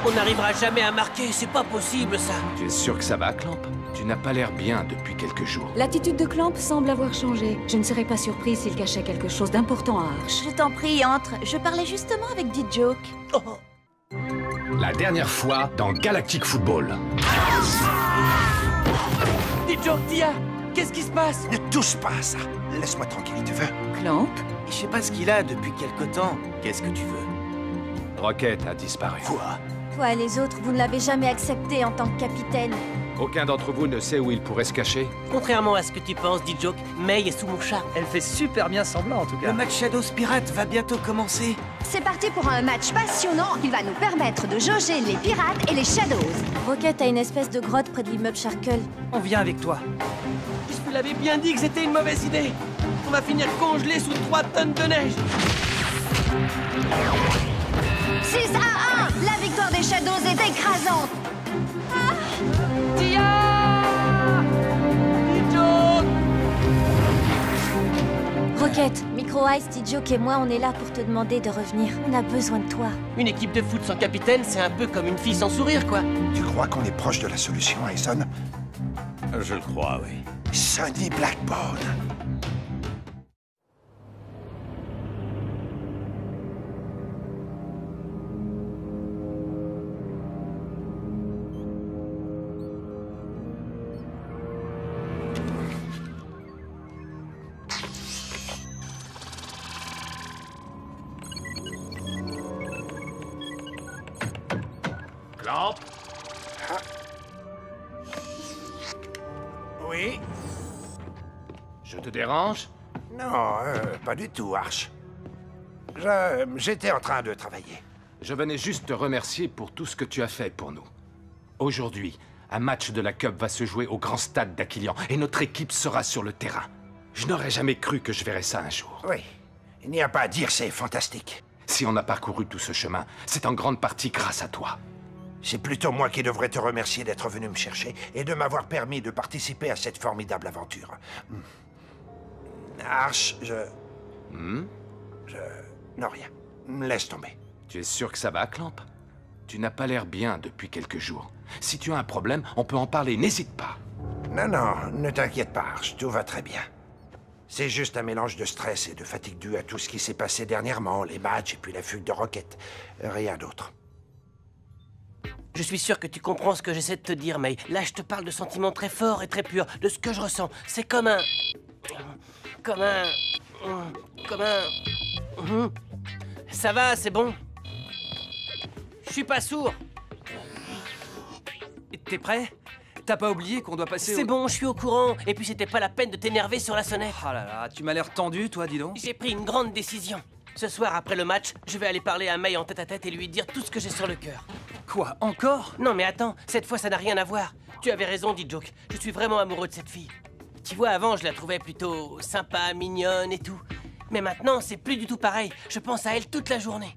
On n'arrivera jamais à marquer, c'est pas possible, ça. Tu es sûr que ça va, Clamp? Tu n'as pas l'air bien depuis quelques jours. L'attitude de Clamp semble avoir changé. Je ne serais pas surprise s'il cachait quelque chose d'important à Arch. Je t'en prie, entre. Je parlais justement avec D-Joke. Oh. La dernière fois dans Galactic Football. D-Joke, Tia, qu'est-ce qui se passe? Ne touche pas à ça. Laisse-moi tranquille, tu veux? Clamp? Je sais pas ce qu'il a depuis quelque temps. Qu'est-ce que tu veux? Rocket a disparu. Quoi? Toi et les autres, vous ne l'avez jamais accepté en tant que capitaine. Aucun d'entre vous ne sait où il pourrait se cacher? Contrairement à ce que tu penses, D-Joke, May est sous mon chat. Elle fait super bien semblant, en tout cas. Le match Shadows Pirates va bientôt commencer. C'est parti pour un match passionnant qui va nous permettre de jauger les pirates et les Shadows. Rocket a une espèce de grotte près de l'immeuble Sharkle. On vient avec toi. Je vous l'avais bien dit que c'était une mauvaise idée. On va finir congelé sous 3 tonnes de neige. 6-1! La victoire des Shadows est écrasante! Tia! D-Joke! Rocket, Micro Micro Ice, T-Joke et moi, on est là pour te demander de revenir. On a besoin de toi. Une équipe de foot sans capitaine, c'est un peu comme une fille sans sourire, quoi. Tu crois qu'on est proche de la solution, Hayson? Je le crois, oui. Sonny Blackbone. Clamp? Oui? Je te dérange? Non, pas du tout, Arch. J'étais en train de travailler. Je venais juste te remercier pour tout ce que tu as fait pour nous. Aujourd'hui, un match de la Cup va se jouer au grand stade d'Aquilian et notre équipe sera sur le terrain. Je n'aurais jamais cru que je verrais ça un jour. Oui, il n'y a pas à dire, c'est fantastique. Si on a parcouru tout ce chemin, c'est en grande partie grâce à toi. C'est plutôt moi qui devrais te remercier d'être venu me chercher et de m'avoir permis de participer à cette formidable aventure. Arch, Non, rien. Laisse tomber. Tu es sûr que ça va, Clamp? Tu n'as pas l'air bien depuis quelques jours. Si tu as un problème, on peut en parler, n'hésite pas. Non, ne t'inquiète pas, Arch, tout va très bien. C'est juste un mélange de stress et de fatigue dû à tout ce qui s'est passé dernièrement, les matchs et puis la fugue de Rocket. Rien d'autre. Je suis sûr que tu comprends ce que j'essaie de te dire, May. Là, je te parle de sentiments très forts et très purs, de ce que je ressens. C'est comme un... Ça va, c'est bon. Je suis pas sourd. T'es prêt? T'as pas oublié qu'on doit passer C'est bon, je suis au courant. Et puis c'était pas la peine de t'énerver sur la sonnette. Oh là là, tu m'as l'air tendu, toi, dis donc. J'ai pris une grande décision. Ce soir, après le match, je vais aller parler à May en tête-à-tête et lui dire tout ce que j'ai sur le cœur. Quoi, encore? Non, mais attends, cette fois, ça n'a rien à voir. Tu avais raison, dit Joke. Je suis vraiment amoureux de cette fille. Tu vois, avant, je la trouvais plutôt sympa, mignonne et tout. Mais maintenant, c'est plus du tout pareil. Je pense à elle toute la journée.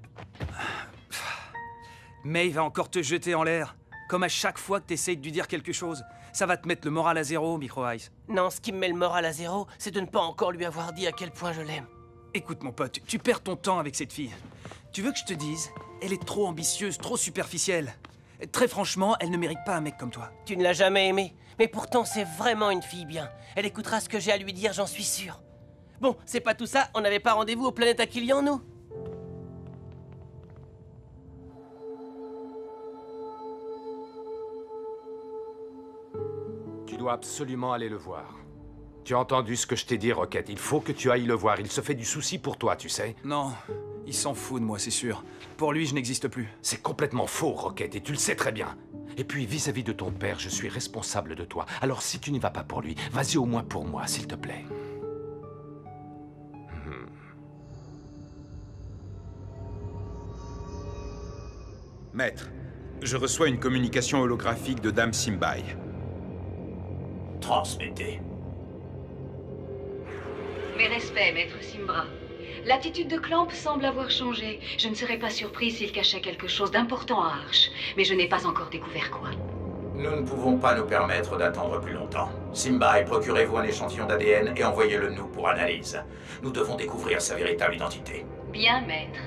May va encore te jeter en l'air. Comme à chaque fois que t'essayes de lui dire quelque chose. Ça va te mettre le moral à zéro, Micro Ice. Non, ce qui me met le moral à zéro, c'est de ne pas encore lui avoir dit à quel point je l'aime. Écoute, mon pote, tu perds ton temps avec cette fille. Tu veux que je te dise? Elle est trop ambitieuse, trop superficielle. Très franchement, elle ne mérite pas un mec comme toi. Tu ne l'as jamais aimée, mais pourtant c'est vraiment une fille bien. Elle écoutera ce que j'ai à lui dire, j'en suis sûr. Bon, c'est pas tout ça, on n'avait pas rendez-vous aux planètes Aquilian, nous? Tu dois absolument aller le voir. Tu as entendu ce que je t'ai dit, Rocket. Il faut que tu ailles le voir. Il se fait du souci pour toi, tu sais. Non, il s'en fout de moi, c'est sûr. Pour lui, je n'existe plus. C'est complètement faux, Rocket, et tu le sais très bien. Et puis, vis-à-vis de ton père, je suis responsable de toi. Alors, si tu n'y vas pas pour lui, vas-y au moins pour moi, s'il te plaît. Maître, je reçois une communication holographique de Dame Simbai. Transmettez. Mes respects, Maître Simbra. L'attitude de Clamp semble avoir changé. Je ne serais pas surprise s'il cachait quelque chose d'important à Arch, mais je n'ai pas encore découvert quoi. Nous ne pouvons pas nous permettre d'attendre plus longtemps. Simbai, procurez-vous un échantillon d'ADN et envoyez-le nous pour analyse. Nous devons découvrir sa véritable identité. Bien, Maître.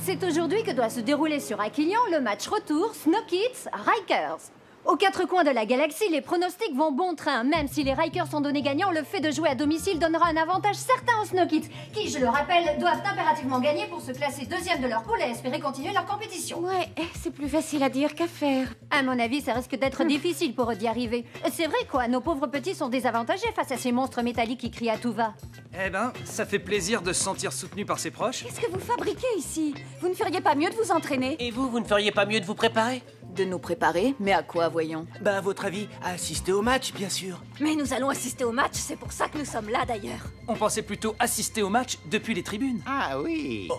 C'est aujourd'hui que doit se dérouler sur Aquilian le match retour Snow Kids Rikers. Aux quatre coins de la galaxie, les pronostics vont bon train. Même si les Rikers sont donnés gagnants, le fait de jouer à domicile donnera un avantage certain aux Snow Kids, qui, je le rappelle, doivent impérativement gagner pour se classer deuxième de leur poule et espérer continuer leur compétition. Ouais, c'est plus facile à dire qu'à faire. À mon avis, ça risque d'être difficile pour eux d'y arriver. C'est vrai quoi, nos pauvres petits sont désavantagés face à ces monstres métalliques qui crient à tout va. Eh ben, ça fait plaisir de se sentir soutenu par ses proches. Qu'est-ce que vous fabriquez ici? Vous ne feriez pas mieux de vous entraîner? Et vous ne feriez pas mieux de vous préparer? De nous préparer? Mais à quoi, voyons? Bah, à votre avis, à assister au match, bien sûr. Mais nous allons assister au match, c'est pour ça que nous sommes là d'ailleurs. On pensait plutôt assister au match depuis les tribunes. Ah oui.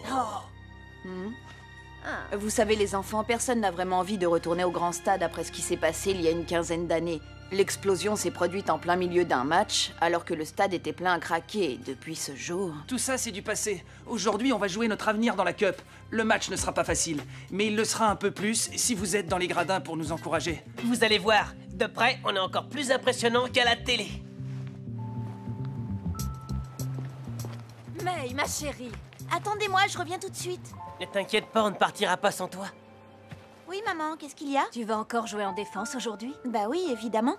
Vous savez, les enfants, personne n'a vraiment envie de retourner au grand stade après ce qui s'est passé il y a une quinzaine d'années. L'explosion s'est produite en plein milieu d'un match, alors que le stade était plein à craquer. Depuis ce jour... Tout ça, c'est du passé. Aujourd'hui, on va jouer notre avenir dans la Cup. Le match ne sera pas facile, mais il le sera un peu plus si vous êtes dans les gradins pour nous encourager. Vous allez voir, de près, on est encore plus impressionnant qu'à la télé. May, ma chérie. Attendez-moi, je reviens tout de suite. Ne t'inquiète pas, on ne partira pas sans toi. Oui, maman, qu'est-ce qu'il y a? Tu vas encore jouer en défense aujourd'hui? Bah oui, évidemment.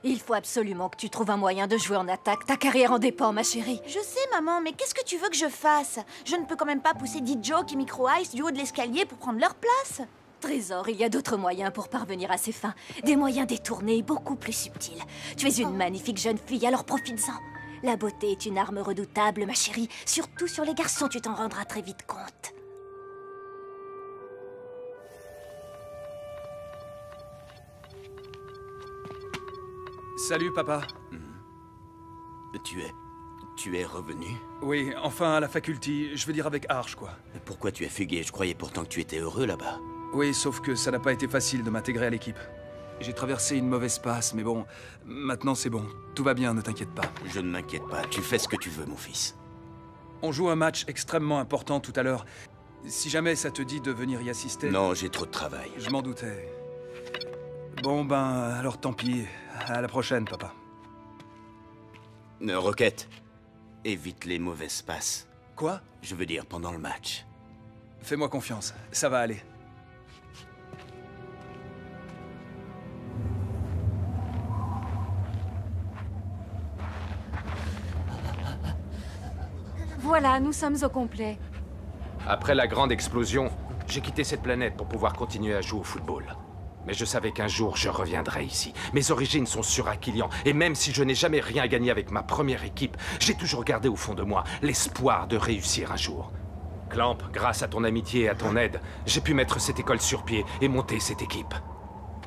Il faut absolument que tu trouves un moyen de jouer en attaque. Ta carrière en dépend, ma chérie. Je sais, maman, mais qu'est-ce que tu veux que je fasse? Je ne peux quand même pas pousser D-Joke et Micro Ice du haut de l'escalier pour prendre leur place. Trésor, il y a d'autres moyens pour parvenir à ses fins. Des moyens détournés, beaucoup plus subtils. Tu es une magnifique jeune fille, alors profites-en. La beauté est une arme redoutable, ma chérie. Surtout sur les garçons, tu t'en rendras très vite compte. Salut, papa. Tu es revenu? Oui, enfin à la faculté, je veux dire avec Arch, quoi. Pourquoi tu as fugué? Je croyais pourtant que tu étais heureux là-bas. Oui, sauf que ça n'a pas été facile de m'intégrer à l'équipe. J'ai traversé une mauvaise passe, mais bon, maintenant c'est bon. Tout va bien, ne t'inquiète pas. Je ne m'inquiète pas, tu fais ce que tu veux, mon fils. On joue un match extrêmement important tout à l'heure. Si jamais ça te dit de venir y assister... Non, j'ai trop de travail. Je m'en doutais. Bon ben, alors tant pis. À la prochaine, papa. Rocket, évite les mauvaises passes. Quoi? Je veux dire, pendant le match. Fais-moi confiance, ça va aller. Voilà, nous sommes au complet. Après la grande explosion, j'ai quitté cette planète pour pouvoir continuer à jouer au football. Mais je savais qu'un jour, je reviendrais ici. Mes origines sont sur Aquilian, et même si je n'ai jamais rien gagné avec ma première équipe, j'ai toujours gardé au fond de moi l'espoir de réussir un jour. Clamp, grâce à ton amitié et à ton aide, j'ai pu mettre cette école sur pied et monter cette équipe.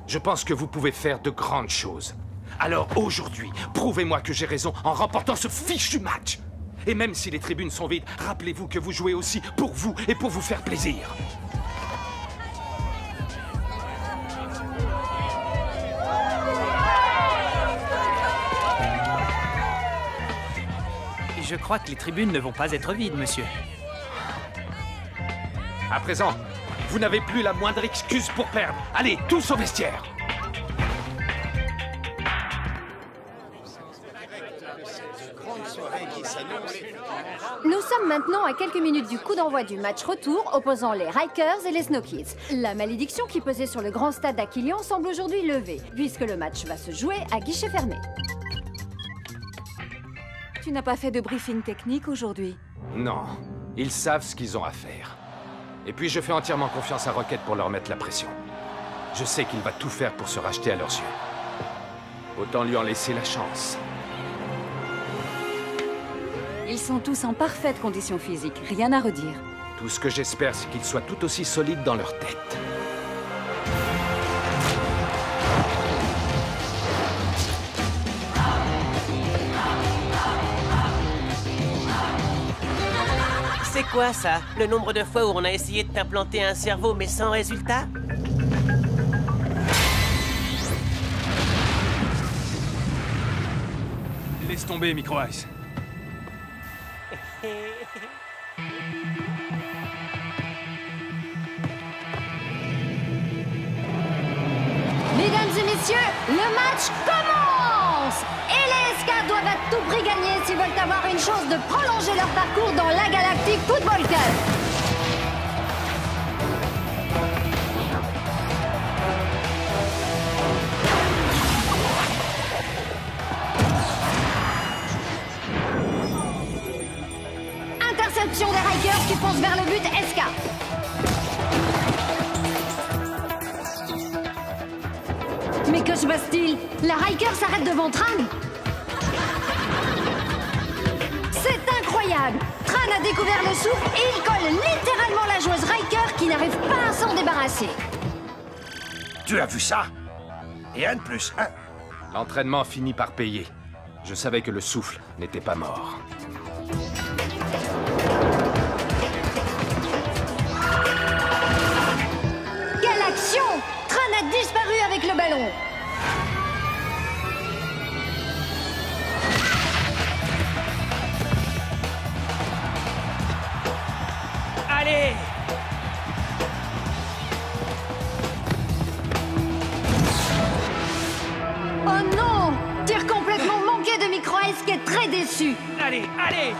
Je pense que vous pouvez faire de grandes choses. Alors aujourd'hui, prouvez-moi que j'ai raison en remportant ce fichu match. Et même si les tribunes sont vides, rappelez-vous que vous jouez aussi pour vous et pour vous faire plaisir. Je crois que les tribunes ne vont pas être vides, monsieur. À présent, vous n'avez plus la moindre excuse pour perdre. Allez, tous au vestiaire. Nous sommes maintenant à quelques minutes du coup d'envoi du match retour opposant les Rikers et les Snow Kids. La malédiction qui pesait sur le grand stade d'Aquilian semble aujourd'hui levée, puisque le match va se jouer à guichet fermé. Tu n'as pas fait de briefing technique aujourd'hui? Non, ils savent ce qu'ils ont à faire. Et puis je fais entièrement confiance à Rocket pour leur mettre la pression. Je sais qu'il va tout faire pour se racheter à leurs yeux. Autant lui en laisser la chance. Ils sont tous en parfaite condition physique, rien à redire. Tout ce que j'espère, c'est qu'ils soient tout aussi solides dans leur tête. C'est quoi ça? Le nombre de fois où on a essayé de t'implanter un cerveau mais sans résultat? Laisse tomber, Micro Ice. Mesdames et messieurs, le match commence! Et les SK doivent à tout prix gagner s'ils veulent avoir une chance de prolonger leur parcours dans la Galactic Football Cup. Interception des Rikers qui foncent vers le but SK. Mais que se passe-t-il? La Riker s'arrête devant Tran. C'est incroyable! Tran a découvert le souffle et il colle littéralement la joueuse Riker qui n'arrive pas à s'en débarrasser. Tu as vu ça? Et un de plus, hein? L'entraînement finit par payer. Je savais que le souffle n'était pas mort. Quelle action! Tran a disparu avec le ballon. Allez! Oh non! Tir complètement manqué de Micro Ice qui est très déçu. Allez, allez!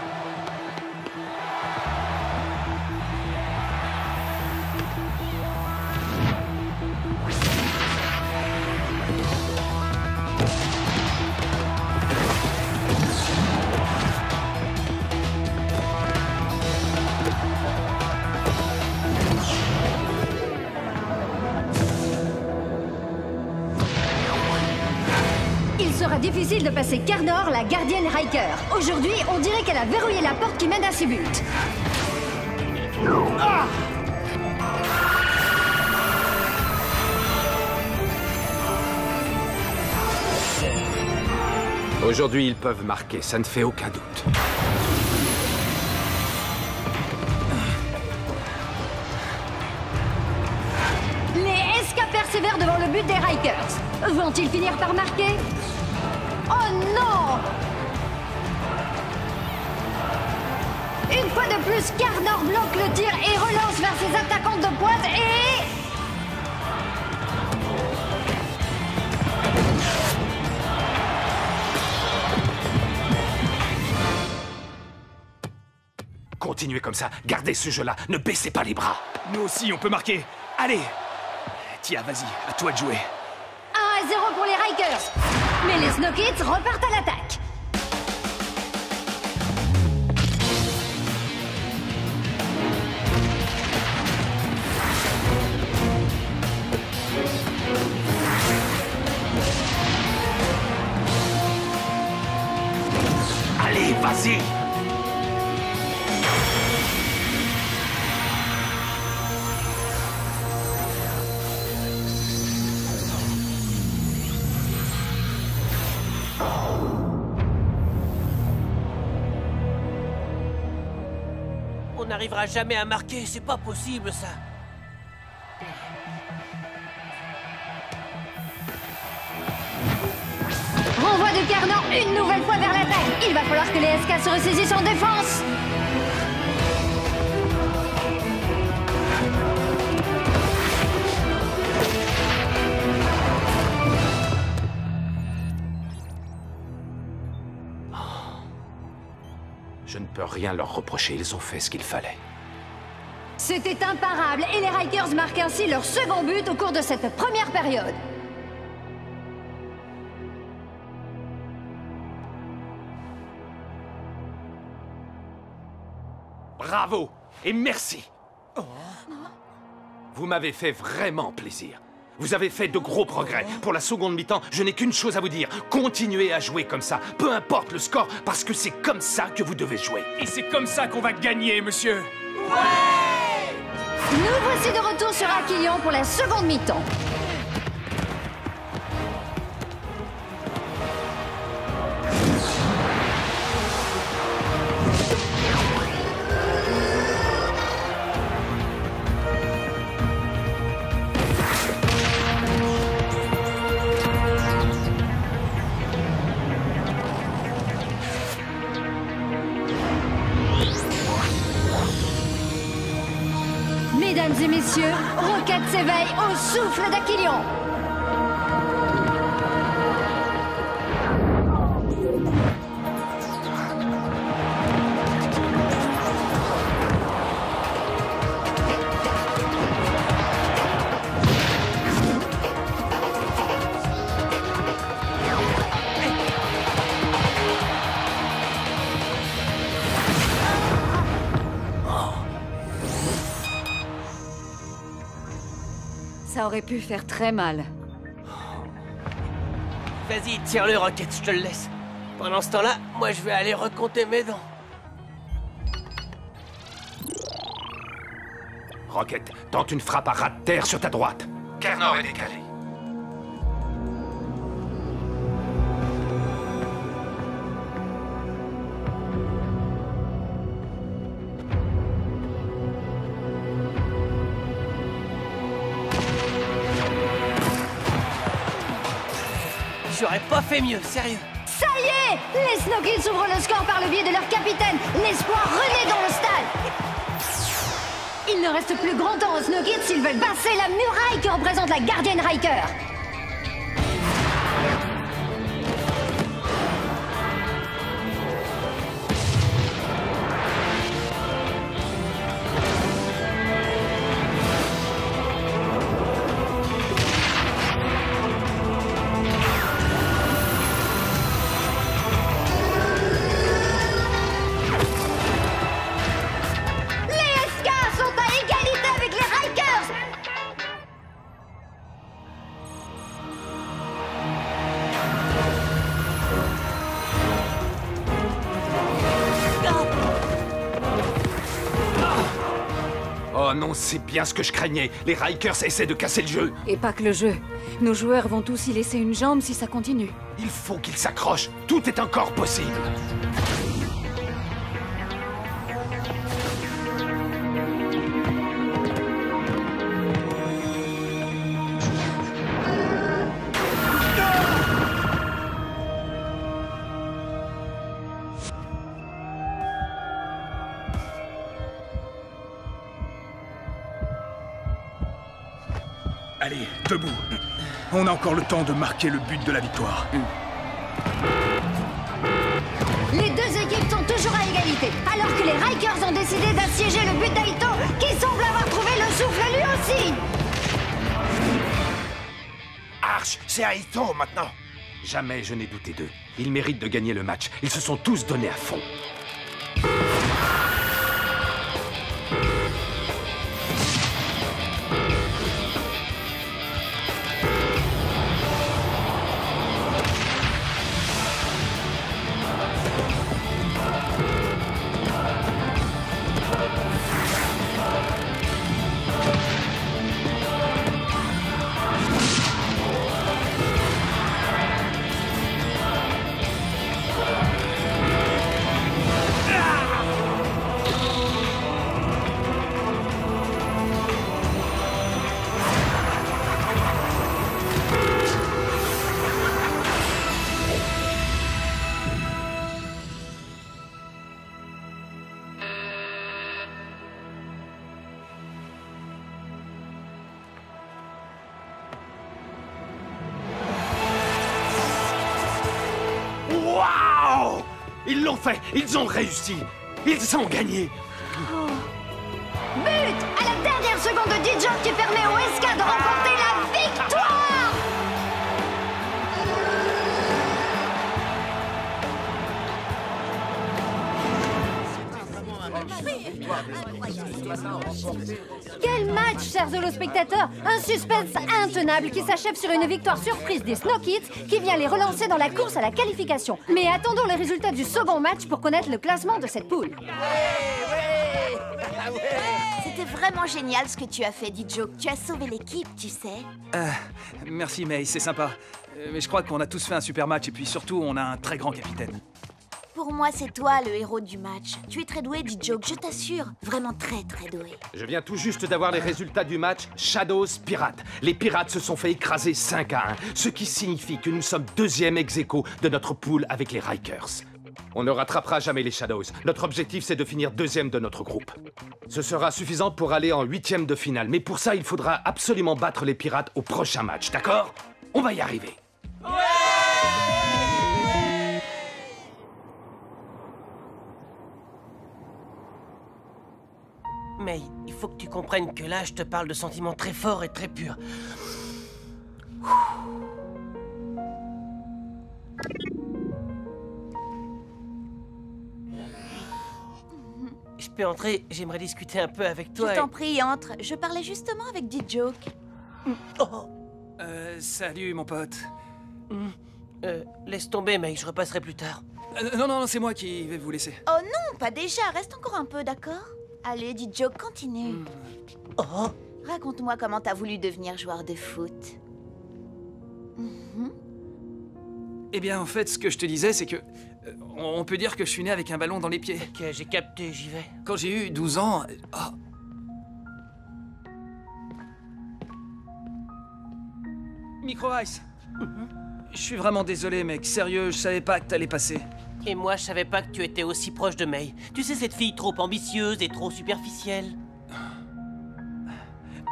difficile de passer Carnor, la gardienne Riker. Aujourd'hui, on dirait qu'elle a verrouillé la porte qui mène à ses buts. Ah! Aujourd'hui, ils peuvent marquer, ça ne fait aucun doute. Les SK persévèrent devant le but des Rikers. Vont-ils finir par marquer? Oh non! Une fois de plus, Carnor bloque le tir et relance vers ses attaquantes de pointe et... Continuez comme ça, gardez ce jeu-là, ne baissez pas les bras. Nous aussi, on peut marquer. Allez! Tiens, vas-y, à toi de jouer. 1-0 pour les Rikers. Mais les Snow Kids repartent à l'attaque. Allez, vas-y! On n'arrivera jamais à marquer, c'est pas possible ça. Renvoi de Carnor une nouvelle fois vers l'attaque. Il va falloir que les SK se ressaisissent en défense. Je ne peux rien leur reprocher, ils ont fait ce qu'il fallait. C'était imparable et les Rikers marquent ainsi leur second but au cours de cette première période. Bravo et merci. Vous m'avez fait vraiment plaisir. Vous avez fait de gros progrès. Pour la seconde mi-temps, je n'ai qu'une chose à vous dire. Continuez à jouer comme ça, peu importe le score, parce que c'est comme ça que vous devez jouer. Et c'est comme ça qu'on va gagner, monsieur. Ouais! Nous voici de retour sur Aquilion pour la seconde mi-temps. Mesdames et messieurs, Rocket s'éveille au souffle d'Aquilion. Ça aurait pu faire très mal. Vas-y, tire-le, Rocket, je te le laisse. Pendant ce temps-là, moi je vais aller recompter mes dents. Rocket, tente une frappe à ras de terre sur ta droite. Carnor est décalé. J'aurais pas fait mieux, sérieux. Ça y est! Les Snow Kids ouvrent le score par le biais de leur capitaine. L'espoir renaît dans le stade. Il ne reste plus grand temps aux Snow Kids s'ils veulent passer la muraille que représente la gardienne Riker. Oh non, c'est bien ce que je craignais. Les Rikers essaient de casser le jeu. Et pas que le jeu. Nos joueurs vont tous y laisser une jambe si ça continue. Il faut qu'ils s'accrochent. Tout est encore possible. Allez, debout. On a encore le temps de marquer le but de la victoire. Les deux équipes sont toujours à égalité, alors que les Rikers ont décidé d'assiéger le but d'Aito, qui semble avoir trouvé le souffle lui aussi. Arch, c'est Aito maintenant. Jamais je n'ai douté d'eux. Ils méritent de gagner le match. Ils se sont tous donnés à fond. Waouh! Ils l'ont fait! Ils ont réussi! Ils ont gagné! But à la dernière seconde de D-Joke qui permet au SK de remporter la victoire. Quel match, chers holospectateurs! Un suspense intenable qui s'achève sur une victoire surprise des Snow Kids qui vient les relancer dans la course à la qualification. Mais attendons les résultats du second match pour connaître le classement de cette poule. C'était vraiment génial ce que tu as fait, D-Joke. Tu as sauvé l'équipe, tu sais. Merci May, c'est sympa. Mais je crois qu'on a tous fait un super match et puis surtout, on a un très grand capitaine. Pour moi, c'est toi le héros du match. Tu es très doué, D-Joke, je t'assure. Vraiment très, très doué. Je viens tout juste d'avoir les résultats du match Shadows Pirates. Les Pirates se sont fait écraser 5-1, ce qui signifie que nous sommes deuxième ex-aequo de notre poule avec les Rikers. On ne rattrapera jamais les Shadows. Notre objectif, c'est de finir deuxième de notre groupe. Ce sera suffisant pour aller en 8e de finale, mais pour ça, il faudra absolument battre les Pirates au prochain match, d'accord? On va y arriver. Mais il faut que tu comprennes que là, je te parle de sentiments très forts et très purs. Je peux entrer? J'aimerais discuter un peu avec toi. Je t'en prie, entre. Je parlais justement avec D-Joke. Oh. Salut, mon pote. Laisse tomber, mec, je repasserai plus tard. Non, c'est moi qui vais vous laisser. Oh non, pas déjà. Reste encore un peu, d'accord? Allez, D-Joke, continue. Oh. Raconte-moi comment t'as voulu devenir joueur de foot. Eh bien, en fait, ce que je te disais, c'est que... on peut dire que je suis né avec un ballon dans les pieds. Ok, j'ai capté, j'y vais. Quand j'ai eu 12 ans... Micro Ice. Je suis vraiment désolé, mec. Sérieux, je savais pas que t'allais passer. Et moi, je savais pas que tu étais aussi proche de May. Tu sais, cette fille trop ambitieuse et trop superficielle.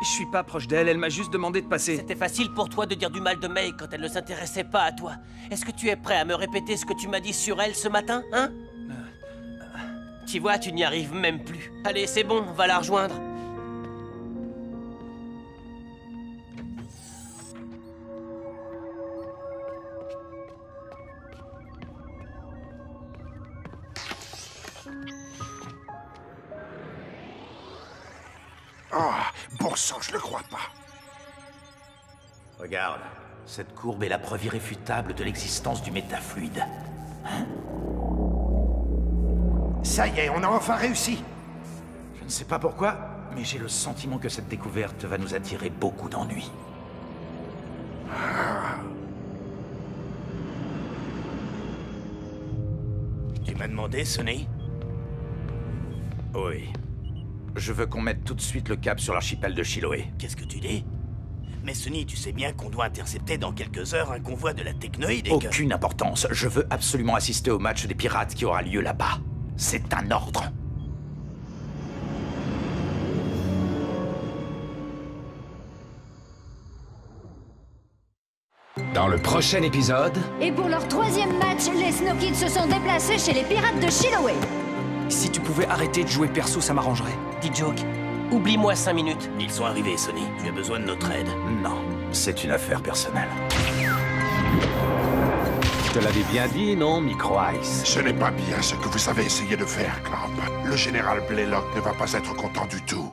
Je suis pas proche d'elle, elle m'a juste demandé de passer. C'était facile pour toi de dire du mal de May quand elle ne s'intéressait pas à toi. Est-ce que tu es prêt à me répéter ce que tu m'as dit sur elle ce matin, hein? Tu vois, tu n'y arrives même plus. Allez, c'est bon, on va la rejoindre. Oh, bon sang, je le crois pas. Regarde, cette courbe est la preuve irréfutable de l'existence du métafluide. Hein? Ça y est, on a enfin réussi. Je ne sais pas pourquoi, Mais j'ai le sentiment que cette découverte va nous attirer beaucoup d'ennuis. Tu m'as demandé, Sonny? Oui. Je veux qu'on mette tout de suite le cap sur l'archipel de Chiloé. Qu'est-ce que tu dis? Mais Sonny, tu sais bien qu'on doit intercepter dans quelques heures un convoi de la technoïde et Aucune importance. Je veux absolument assister au match des pirates qui aura lieu là-bas. C'est un ordre. Dans le prochain épisode... Et pour leur 3e match, les Snow Kids se sont déplacés chez les pirates de Chiloé. Si tu pouvais arrêter de jouer perso, ça m'arrangerait. Dis Joke, oublie-moi 5 minutes. Ils sont arrivés, Sonny. Tu as besoin de notre aide. Non, c'est une affaire personnelle. Je te l'avais bien dit, non, Micro Ice? Ce n'est pas bien ce que vous avez essayé de faire, Clamp. Le général Blaylock ne va pas être content du tout.